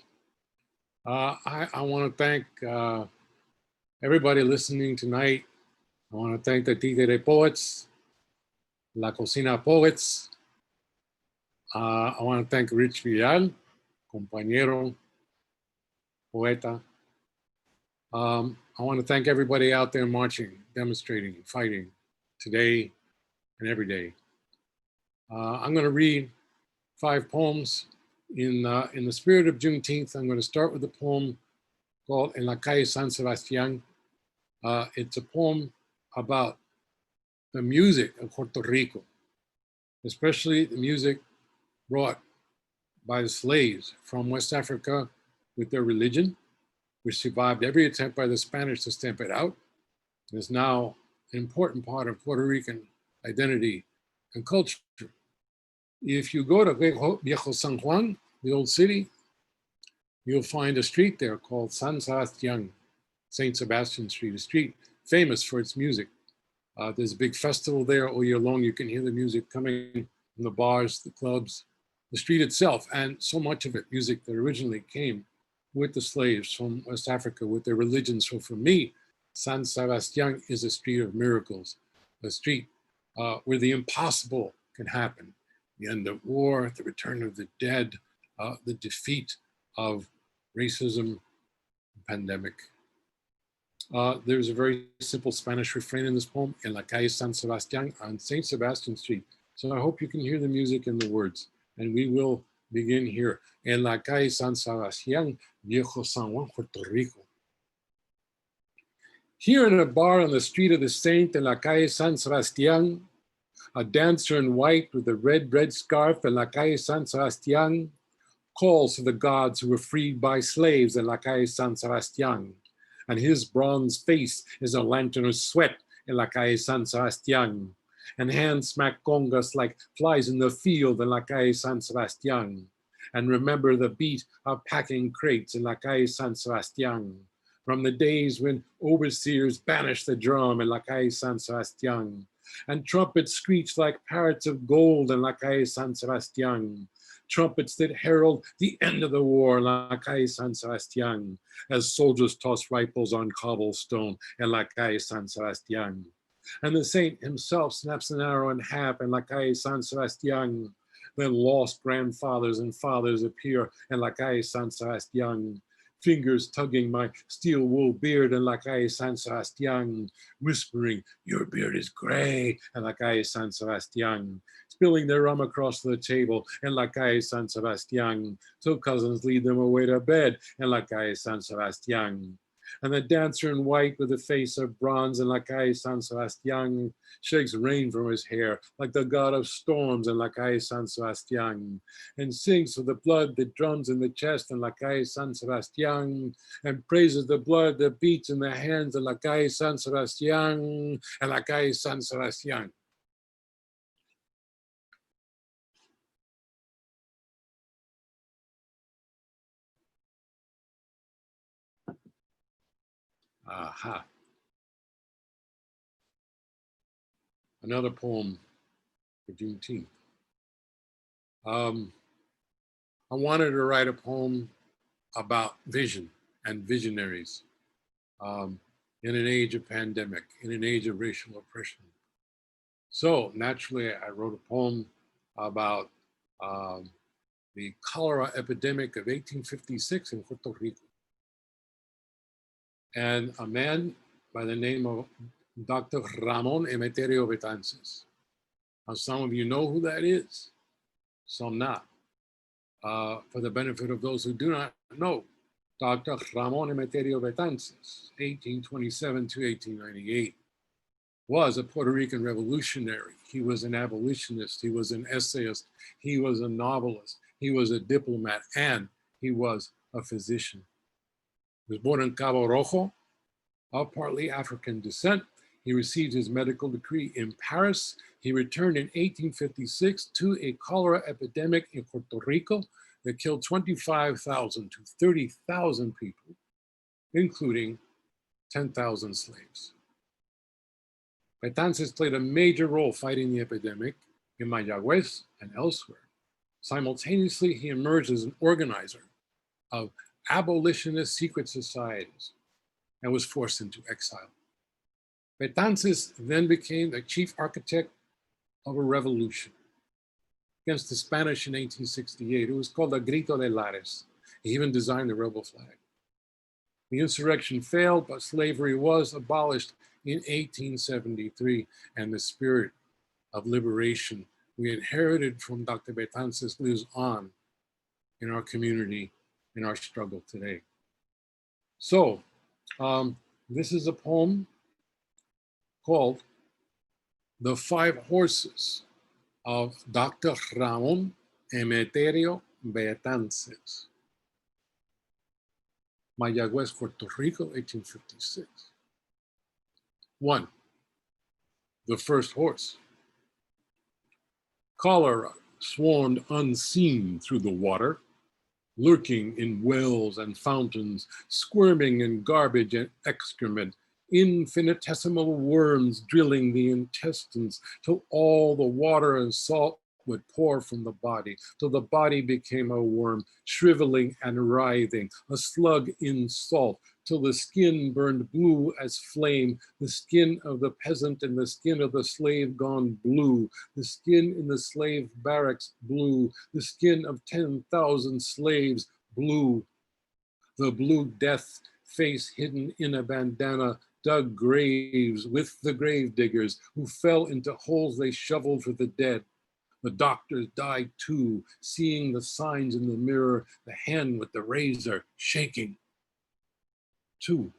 Speaker 9: I want to thank everybody listening tonight. I want to thank the Títere Poets, La Cocina Poets. I want to thank Rich Vidal, compañero, poeta. I want to thank everybody out there marching, demonstrating, fighting today and every day. I'm going to read 5 poems in the spirit of Juneteenth. I'm going to start with a poem called En la calle San Sebastián. It's a poem about the music of Puerto Rico, especially the music brought by the slaves from West Africa with their religion, which survived every attempt by the Spanish to stamp it out. It is now an important part of Puerto Rican identity and culture. If you go to Viejo San Juan, the old city, you'll find a street there called San Sebastián, St. Sebastian Street, a street famous for its music. There's a big festival there all year long. You can hear the music coming from the bars, the clubs, the street itself, and so much of it, music that originally came with the slaves from West Africa, with their religion. So for me, San Sebastián is a street of miracles, a street where the impossible can happen. The end of war, the return of the dead, the defeat of racism, pandemic. There's a very simple Spanish refrain in this poem, En la calle San Sebastián, on St. Sebastian Street. So I hope you can hear the music and the words. And we will begin here. En la calle San Sebastián, Viejo San Juan, Puerto Rico. Here in a bar on the street of the Saint, en la calle San Sebastián, a dancer in white with a red scarf, en la calle San Sebastián, calls to the gods who were freed by slaves, en la calle San Sebastián. And his bronze face is a lantern of sweat, en la calle San Sebastián. And hands smack congas like flies in the field, en la calle San Sebastián. And remember the beat of packing crates, in la calle San Sebastián. From the days when overseers banished the drum, in la calle San Sebastián. And trumpets screech like parrots of gold, in la calle San Sebastián. Trumpets that herald the end of the war, in la calle San Sebastián. As soldiers toss rifles on cobblestone, in la calle San Sebastián. And the saint himself snaps an arrow in half, in la calle San Sebastián. Then lost grandfathers and fathers appear, in la calle San Sebastián. fingers tugging my steel wool beard in La Calle San Sebastian, whispering, "Your beard is gray," in La Calle San Sebastian, spilling their rum across the table in La Calle San Sebastian, till cousins lead them away to bed in La Calle San Sebastian. And the dancer in white with a face of bronze in La Calle San Sebastian shakes rain from his hair like the god of storms in La Calle San Sebastian, and sings for the blood that drums in the chest in La Calle San Sebastian, and praises the blood that beats in the hands in La Calle San Sebastian and La Calle San Sebastian. Aha. Another poem for Juneteenth. I wanted to write a poem about vision and visionaries in an age of pandemic, in an age of racial oppression. So naturally, I wrote a poem about the cholera epidemic of 1856 in Puerto Rico. And a man by the name of Dr. Ramon Emeterio Betances. Now, some of you know who that is, some not. For the benefit of those who do not know, Dr. Ramon Emeterio Betances, 1827 to 1898, was a Puerto Rican revolutionary. He was an abolitionist, he was an essayist, he was a novelist, he was a diplomat, and he was a physician. He was born in Cabo Rojo, of partly African descent. He received his medical degree in Paris. He returned in 1856 to a cholera epidemic in Puerto Rico that killed 25,000 to 30,000 people, including 10,000 slaves. Betances played a major role fighting the epidemic in Mayagüez and elsewhere. Simultaneously, he emerged as an organizer of abolitionist secret societies and was forced into exile. Betances then became the chief architect of a revolution against the Spanish in 1868. It was called the Grito de Lares. He even designed the rebel flag. The insurrection failed, but slavery was abolished in 1873, and the spirit of liberation we inherited from Dr. Betances lives on in our community, in our struggle today. So, this is a poem called The Five Horses of Dr. Ramon Emeterio Betances. Mayagüez, Puerto Rico, 1856. 1. The first horse. Cholera swarmed unseen through the water, lurking in wells and fountains, squirming in garbage and excrement, infinitesimal worms drilling the intestines till all the water and salt would pour from the body, till the body became a worm, shriveling and writhing, a slug in salt, till the skin burned blue as flame, the skin of the peasant and the skin of the slave gone blue, the skin in the slave barracks blue, the skin of 10,000 slaves blue, the blue death face hidden in a bandana dug graves with the grave diggers who fell into holes they shoveled for the dead. The doctors died too, seeing the signs in the mirror, the hand with the razor shaking. 2.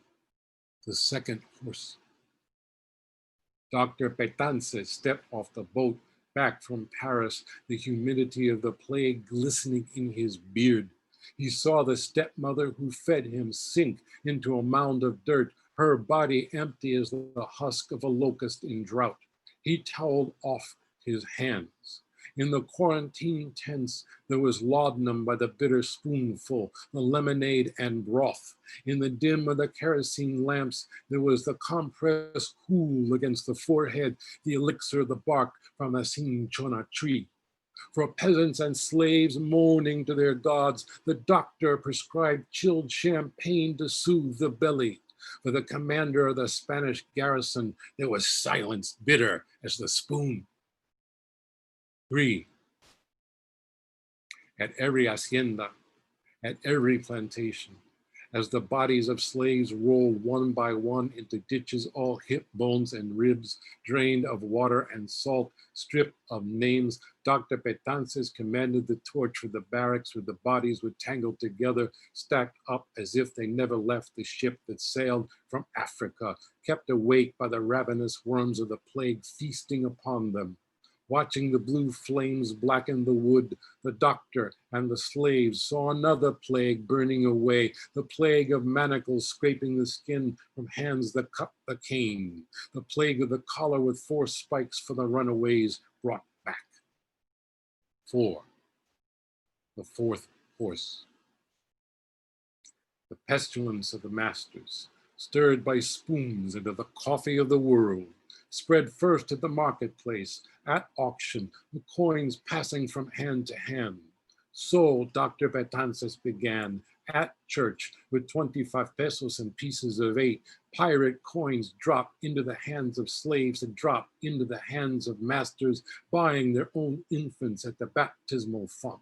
Speaker 9: The second horse. Dr. Betances stepped off the boat back from Paris, the humidity of the plague glistening in his beard. He saw the stepmother who fed him sink into a mound of dirt, her body empty as the husk of a locust in drought. He toweled off his hands. In the quarantine tents, there was laudanum by the bitter spoonful, the lemonade and broth. In the dim of the kerosene lamps, there was the compressed cool against the forehead, the elixir of the bark from the cinchona tree. For peasants and slaves moaning to their gods, the doctor prescribed chilled champagne to soothe the belly. For the commander of the Spanish garrison, there was silence bitter as the spoon. 3. At every hacienda, at every plantation, as the bodies of slaves rolled one by one into ditches, all hip bones and ribs, drained of water and salt, stripped of names. Dr. Betances commanded the torch for the barracks where the bodies were tangled together, stacked up as if they never left the ship that sailed from Africa, kept awake by the ravenous worms of the plague feasting upon them. Watching the blue flames blacken the wood, the doctor and the slaves saw another plague burning away, the plague of manacles scraping the skin from hands that cut the cane, the plague of the collar with 4 spikes for the runaways brought back. 4, the 4th horse. The pestilence of the masters, stirred by spoons into the coffee of the world, spread first at the marketplace, at auction, the coins passing from hand to hand. So Dr. Betances began at church with 25 pesos and pieces of 8. Pirate coins dropped into the hands of slaves and dropped into the hands of masters, buying their own infants at the baptismal font.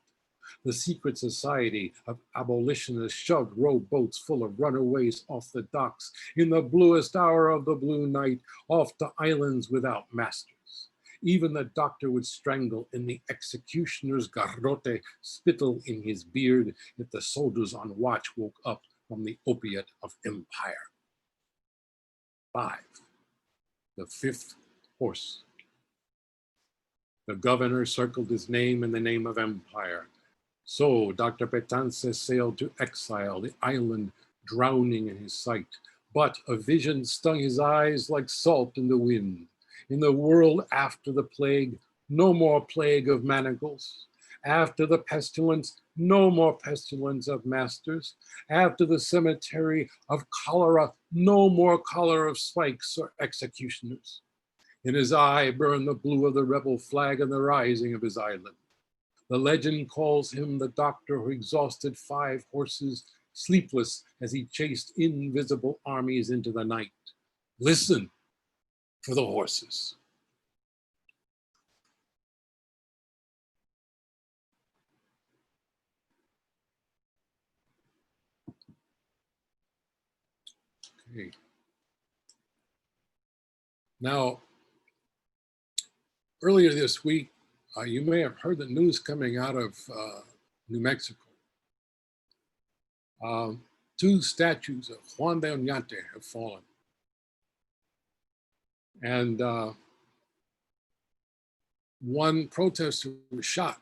Speaker 9: The secret society of abolitionists shoved rowboats full of runaways off the docks in the bluest hour of the blue night, off to islands without masters. Even the doctor would strangle in the executioner's garrote, spittle in his beard, if the soldiers on watch woke up from the opiate of empire. 5, the 5th horse. The governor circled his name in the name of empire. So Dr. Betances sailed to exile, the island drowning in his sight. But a vision stung his eyes like salt in the wind. In the world after the plague, no more plague of manacles. After the pestilence, no more pestilence of masters. After the cemetery of cholera, no more cholera of spikes or executioners. In his eye burned the blue of the rebel flag and the rising of his island. The legend calls him the doctor who exhausted 5 horses, sleepless as he chased invisible armies into the night. Listen for the horses. Okay. Now, earlier this week, you may have heard the news coming out of New Mexico. 2 statues of Juan de Oñate have fallen. And 1 protester was shot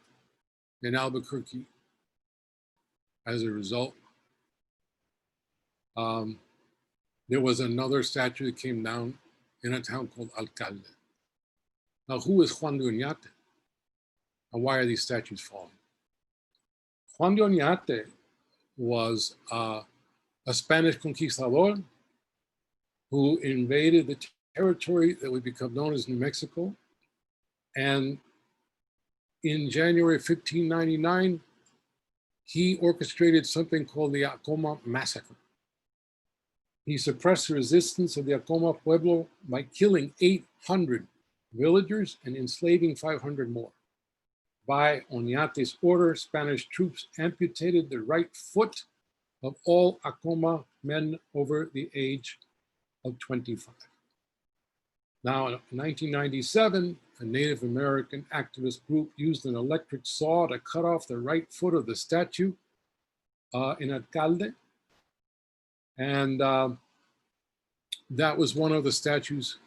Speaker 9: in Albuquerque as a result. There was another statue that came down in a town called Alcalde. Now, who is Juan de Oñate? And why are these statues falling? Juan de Oñate was a Spanish conquistador who invaded the territory that would become known as New Mexico. And in January 1599, he orchestrated something called the Acoma Massacre. He suppressed the resistance of the Acoma Pueblo by killing 800 villagers and enslaving 500 more. By Oñate's order, Spanish troops amputated the right foot of all Acoma men over the age of 25. Now, in 1997, a Native American activist group used an electric saw to cut off the right foot of the statue in Alcalde. And that was one of the statues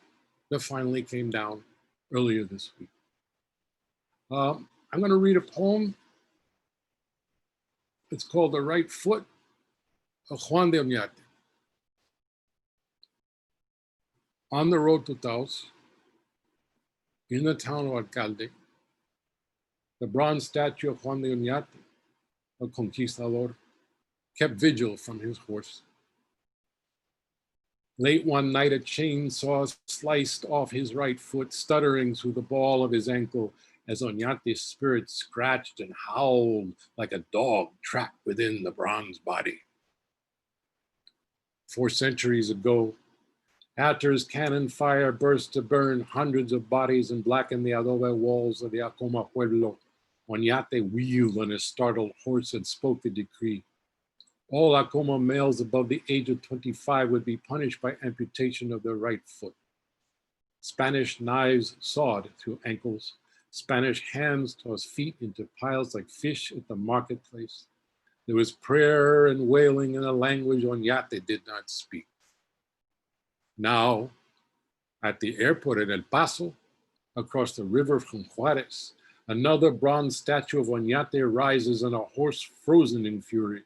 Speaker 9: that finally came down earlier this week. I'm going to read a poem. It's called The Right Foot of Juan de Oñate. On the road to Taos, in the town of Alcalde, the bronze statue of Juan de Oñate, a conquistador, kept vigil from his horse. Late one night, a chainsaw sliced off his right foot, stuttering through the ball of his ankle, as Oñate's spirit scratched and howled like a dog trapped within the bronze body. 4 centuries ago, Hatter's cannon fire burst to burn hundreds of bodies and blacken the adobe walls of the Acoma Pueblo. Oñate wheeled on his startled horse and spoke the decree. All Acoma males above the age of 25 would be punished by amputation of their right foot. Spanish knives sawed through ankles. Spanish hands tossed feet into piles like fish at the marketplace. There was prayer and wailing in a language Oñate did not speak. Now, at the airport in El Paso, across the river from Juarez, another bronze statue of Oñate rises on a horse frozen in fury.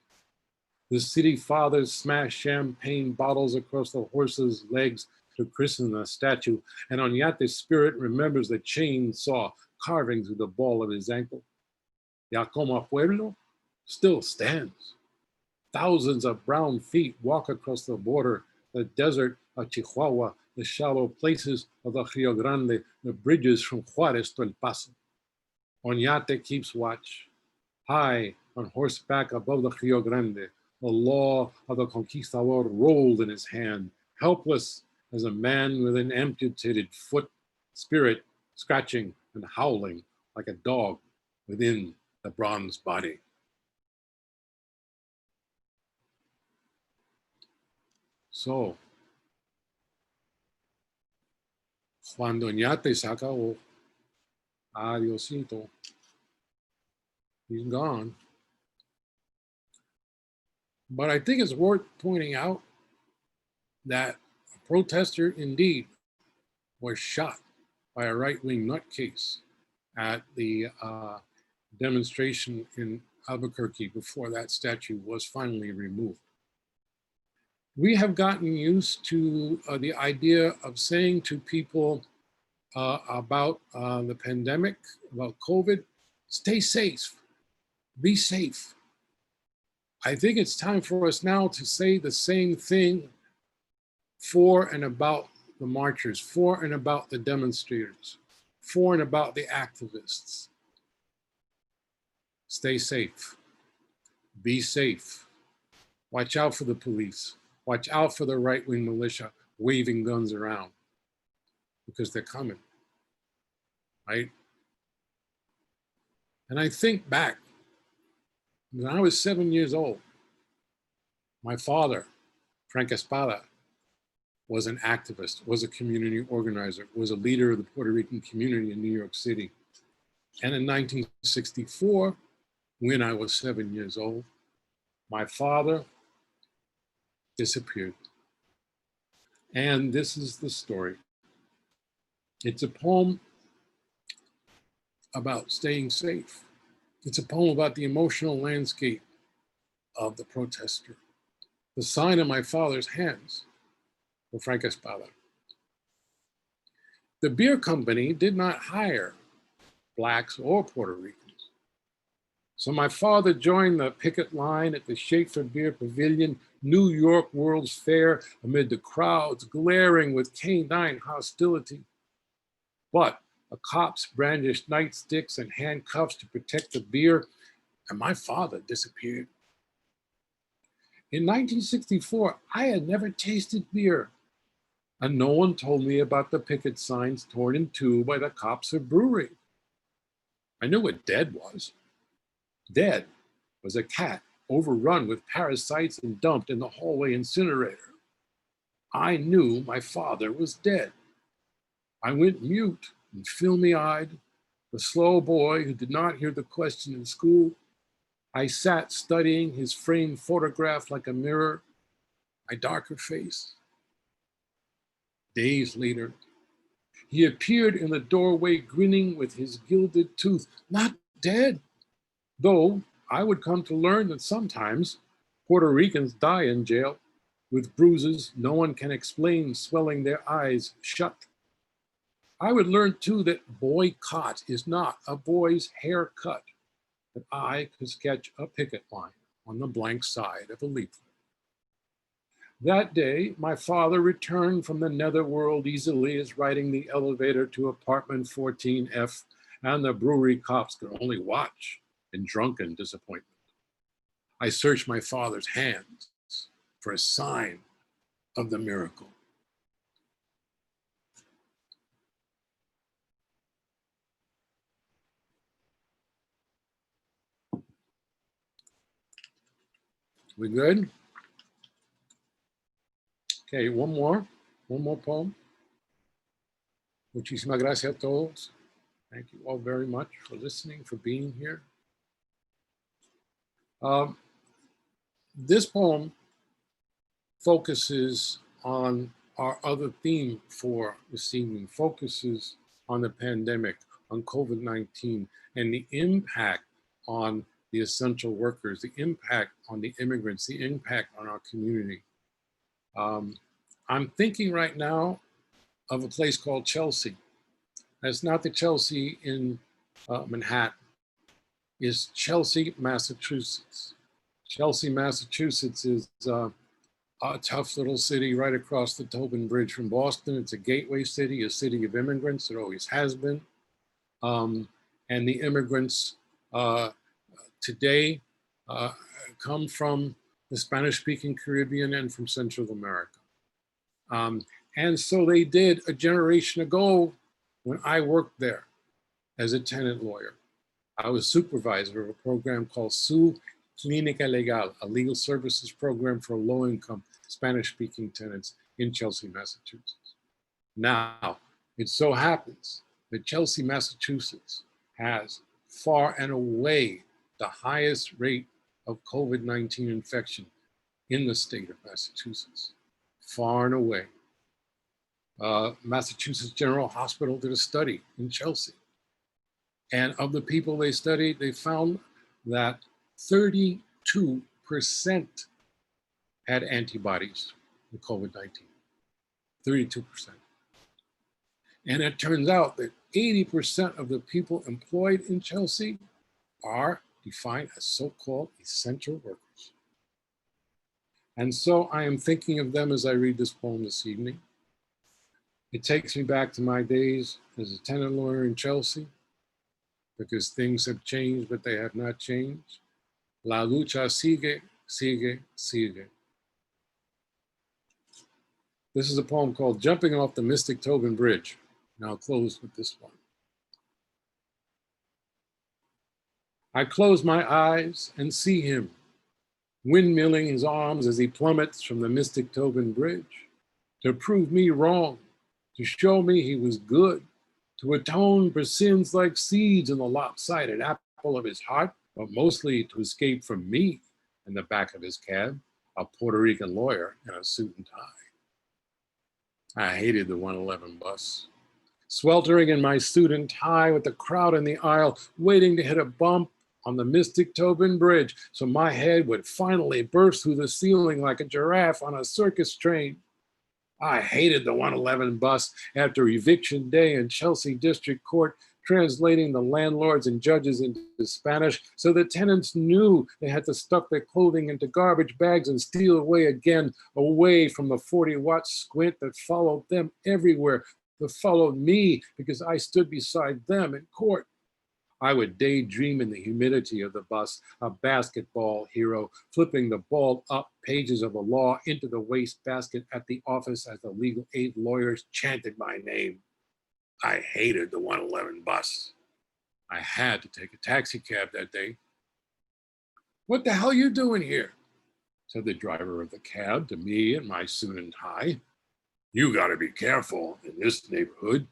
Speaker 9: The city fathers smash champagne bottles across the horse's legs to christen the statue, and Oñate's spirit remembers the chainsaw carving through the ball of his ankle. Yacoma Pueblo still stands. Thousands of brown feet walk across the border, the desert of Chihuahua, the shallow places of the Rio Grande, the bridges from Juarez to El Paso. Oñate keeps watch, high on horseback above the Rio Grande, the law of the conquistador rolled in his hand, helpless as a man with an amputated foot, spirit scratching and howling like a dog within the bronze body. So, cuando Oñate se acabó, adiosito, he's gone. But I think it's worth pointing out that a protester indeed was shot by a right-wing nutcase at the demonstration in Albuquerque before that statue was finally removed. We have gotten used to the idea of saying to people about the pandemic, about COVID, stay safe, be safe. I think it's time for us now to say the same thing for and about the marchers, for and about the demonstrators, for and about the activists. Stay safe, be safe. Watch out for the police. Watch out for the right-wing militia waving guns around because they're coming, right? And I think back, when I was 7 years old, my father, Frank Espada, was an activist, was a community organizer, was a leader of the Puerto Rican community in New York City. And in 1964, when I was 7 years old, my father disappeared. And this is the story. It's a poem about staying safe. It's a poem about the emotional landscape of the protester. The sign of my father's hands for Frank Espada. The beer company did not hire Blacks or Puerto Ricans. So my father joined the picket line at the Schaefer Beer Pavilion, New York World's Fair, amid the crowds glaring with canine hostility. But the cops brandished nightsticks and handcuffs to protect the beer, and my father disappeared. In 1964, I had never tasted beer, and no one told me about the picket signs torn in two by the cops of brewery. I knew what dead was. Dead was a cat overrun with parasites and dumped in the hallway incinerator. I knew my father was dead. I went mute and filmy-eyed, the slow boy who did not hear the question in school. I sat studying his framed photograph like a mirror, my darker face. Days later, he appeared in the doorway grinning with his gilded tooth, not dead, though I would come to learn that sometimes Puerto Ricans die in jail with bruises no one can explain swelling their eyes shut. I would learn too that boycott is not a boy's haircut, that I could sketch a picket line on the blank side of a leaflet. That day, my father returned from the netherworld easily as riding the elevator to apartment 14F, and the brewery cops could only watch in drunken disappointment. I searched my father's hands for a sign of the miracle. We good? Okay, one more poem. Muchísimas gracias a todos. Thank you all very much for listening, for being here. This poem focuses on our other theme for this evening, focuses on the pandemic, on COVID-19, and the impact on the essential workers, the impact on the immigrants, the impact on our community. I'm thinking right now of a place called Chelsea. That's not the Chelsea in Manhattan. It's Chelsea, Massachusetts. Chelsea, Massachusetts is a tough little city right across the Tobin Bridge from Boston. It's a gateway city, a city of immigrants. It always has been. And the immigrants today come from the Spanish-speaking Caribbean and from Central America. And so they did a generation ago when I worked there as a tenant lawyer. I was supervisor of a program called Su Clínica Legal, a legal services program for low-income Spanish-speaking tenants in Chelsea, Massachusetts. Now, it so happens that Chelsea, Massachusetts has far and away the highest rate of COVID-19 infection in the state of Massachusetts, far and away. Massachusetts General Hospital did a study in Chelsea. And of the people they studied, they found that 32% had antibodies to COVID-19, 32%. And it turns out that 80% of the people employed in Chelsea are defined as so-called essential workers. And so I am thinking of them as I read this poem this evening. It takes me back to my days as a tenant lawyer in Chelsea, because things have changed, but they have not changed. La lucha sigue, sigue, sigue. This is a poem called Jumping Off the Mystic Tobin Bridge. And I'll close with this one. I close my eyes and see him, windmilling his arms as he plummets from the Mystic Tobin Bridge, to prove me wrong, to show me he was good, to atone for sins like seeds in the lopsided apple of his heart, but mostly to escape from me in the back of his cab, a Puerto Rican lawyer in a suit and tie. I hated the 111 bus. Sweltering in my suit and tie with the crowd in the aisle, waiting to hit a bump on the Mystic Tobin Bridge so my head would finally burst through the ceiling like a giraffe on a circus train. I hated the 111 bus after eviction day in Chelsea District Court, translating the landlords and judges into Spanish so the tenants knew they had to stuff their clothing into garbage bags and steal away again, away from the 40-watt squint that followed them everywhere, that followed me because I stood beside them in court. I would daydream in the humidity of the bus, a basketball hero, flipping the balled up pages of the law into the wastebasket at the office as the legal aid lawyers chanted my name. I hated the 111 bus. I had to take a taxi cab that day. "What the hell are you doing here?" said the driver of the cab to me in my suit and tie. "You gotta be careful in this neighborhood.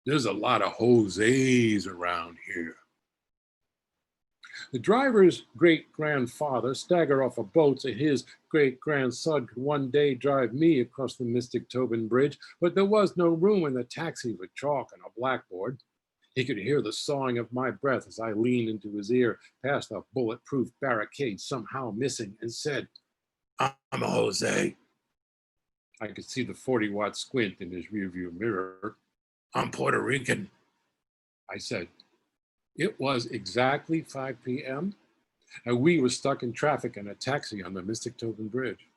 Speaker 9: There's a lot of Jose's around here." The driver's great-grandfather staggered off a boat so his great-grandson could one day drive me across the Mystic Tobin Bridge, but there was no room in the taxi for chalk and a blackboard. He could hear the sawing of my breath as I leaned into his ear past a bulletproof barricade somehow missing and said, "I'm a Jose." I could see the 40-watt squint in his rearview mirror. "I'm Puerto Rican," I said. It was exactly 5 p.m. and we were stuck in traffic in a taxi on the Mystic Tobin Bridge.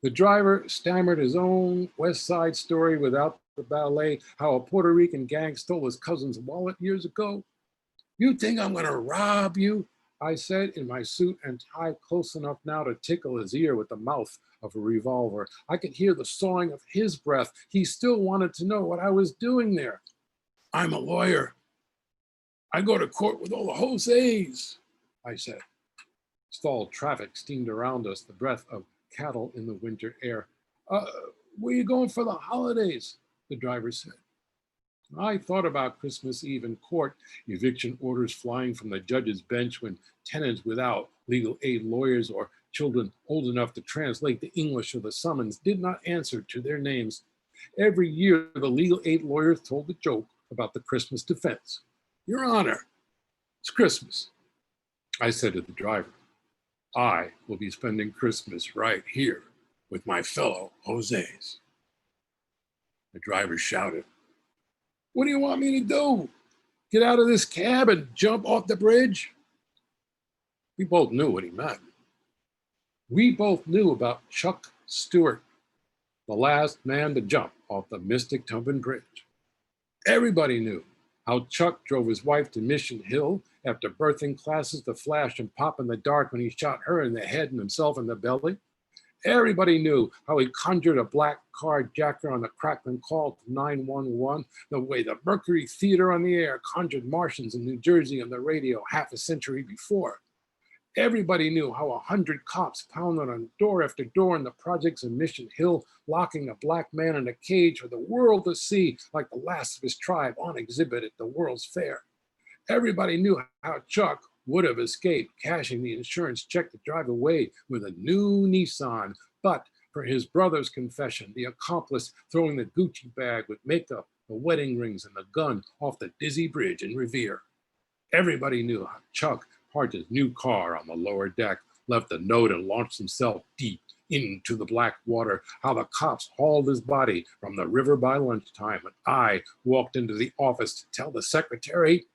Speaker 9: The driver stammered his own West Side story without the ballet, how a Puerto Rican gang stole his cousin's wallet years ago. "You think I'm gonna rob you?" I said in my suit and tie, close enough now to tickle his ear with the mouth of a revolver. I could hear the sawing of his breath. He still wanted to know what I was doing there. "I'm a lawyer. I go to court with all the Jose's," I said. Stalled traffic steamed around us, the breath of cattle in the winter air. Where are you going for the holidays? The driver said. I thought about Christmas Eve in court, eviction orders flying from the judge's bench when tenants without legal aid lawyers or children old enough to translate the English of the summons did not answer to their names. Every year, the legal aid lawyer told the joke about the Christmas defense. Your Honor, it's Christmas. I said to the driver, I will be spending Christmas right here with my fellow Jose's. The driver shouted, what do you want me to do? Get out of this cab and jump off the bridge? We both knew what he meant. We both knew about Chuck Stewart, the last man to jump off the Mystic Tobin Bridge. Everybody knew how Chuck drove his wife to Mission Hill after birthing classes to flash and pop in the dark when he shot her in the head and himself in the belly. Everybody knew how he conjured a black carjacker on the crackling call to 911, the way the Mercury Theater on the Air conjured Martians in New Jersey on the radio half a century before. Everybody knew how 100 cops pounded on door after door in the projects of Mission Hill, locking a black man in a cage for the world to see like the last of his tribe on exhibit at the World's Fair. Everybody knew how Chuck would have escaped cashing the insurance check to drive away with a new Nissan, but for his brother's confession, the accomplice throwing the Gucci bag with makeup, the wedding rings, and the gun off the dizzy bridge in Revere. Everybody knew how Chuck parked his new car on the lower deck, left a note, and launched himself deep into the black water, how the cops hauled his body from the river by lunchtime, and I walked into the office to tell the secretary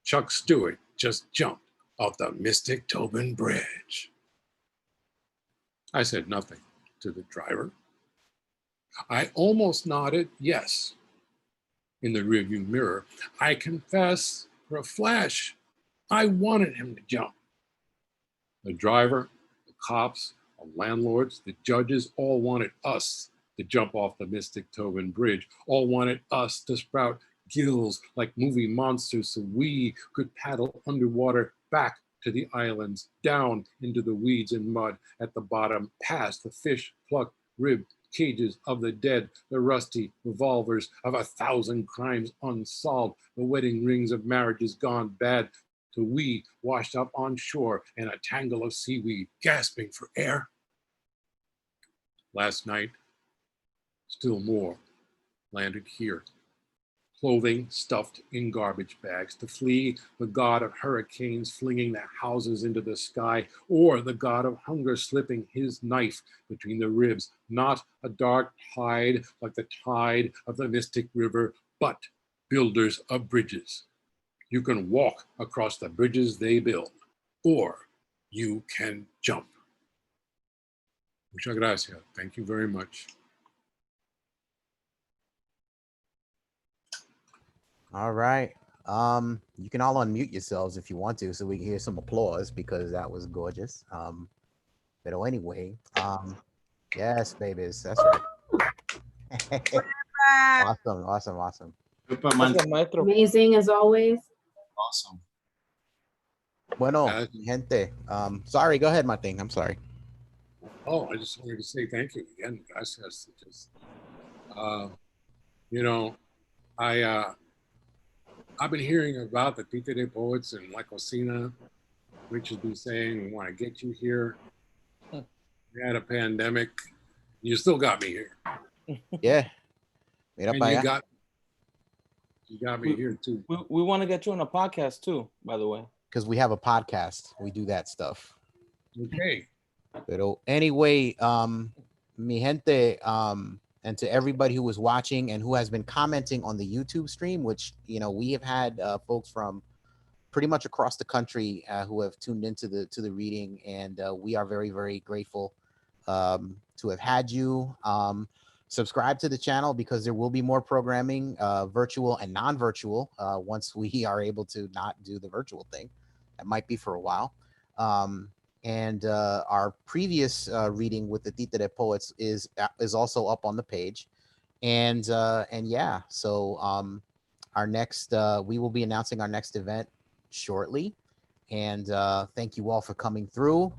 Speaker 9: Chuck Stewart just jumped off the Mystic Tobin Bridge. I said nothing to the driver. I almost nodded yes. In the rearview mirror, I confess, for a flash, I wanted him to jump. The driver, the cops, the landlords, the judges all wanted us to jump off the Mystic Tobin Bridge, all wanted us to sprout gills like movie monsters so we could paddle underwater back to the islands, down into the weeds and mud at the bottom, past the fish plucked rib cages of the dead, the rusty revolvers of 1,000 crimes unsolved, the wedding rings of marriages gone bad, till we washed up on shore in a tangle of seaweed, gasping for air. Last night, still more landed here. Clothing stuffed in garbage bags to flee the god of hurricanes flinging their houses into the sky, or the god of hunger slipping his knife between the ribs. Not a dark tide like the tide of the Mystic River, but builders of bridges. You can walk across the bridges they build, or you can jump. Muchas gracias. Thank you very much.
Speaker 1: All right. You can all unmute yourselves if you want to, so we can hear some applause because that was gorgeous. But anyway, yes, babies, that's right. Awesome.
Speaker 7: Gracias, maestro.
Speaker 5: Amazing as always.
Speaker 3: Awesome.
Speaker 1: Bueno, mi gente. Sorry, go ahead, Martin. I'm sorry.
Speaker 9: Oh, I just wanted to say thank you again. Gracias. Just, you know, I've been hearing about the Títere poets in La Cocina. Rich has been saying, we want to get you here. We had a pandemic. You still got me here.
Speaker 1: Yeah. Mira
Speaker 9: And
Speaker 1: pa'
Speaker 9: you
Speaker 1: allá.
Speaker 9: got me here too.
Speaker 7: We want to get you on a podcast too, by the way.
Speaker 1: Because we have a podcast. We do that stuff.
Speaker 9: Okay.
Speaker 1: Pero anyway, mi gente, and to everybody who was watching and who has been commenting on the YouTube stream, which, you know, we have had folks from pretty much across the country who have tuned into the reading, and we are very, very grateful to have had you. Subscribe to the channel because there will be more programming, virtual and non-virtual, once we are able to not do the virtual thing. That might be for a while. And our previous reading with the Títere Poets is also up on the page. And yeah, so our next, we will be announcing our next event shortly. And thank you all for coming through.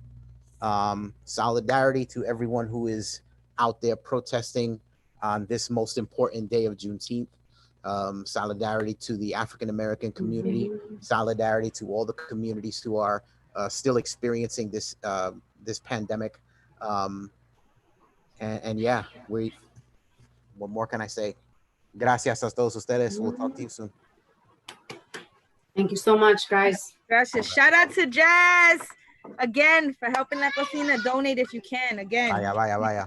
Speaker 1: Solidarity to everyone who is out there protesting on this most important day of Juneteenth. Solidarity to the African American community. Solidarity to all the communities who are still experiencing this this pandemic. And yeah, what more can I say? Gracias a todos ustedes. We'll talk to you soon.
Speaker 5: Thank you so much, guys.
Speaker 4: Gracias. Shout out to Jazz again for helping La Cocina. Donate if you can. Again.
Speaker 1: Vaya, vaya, vaya.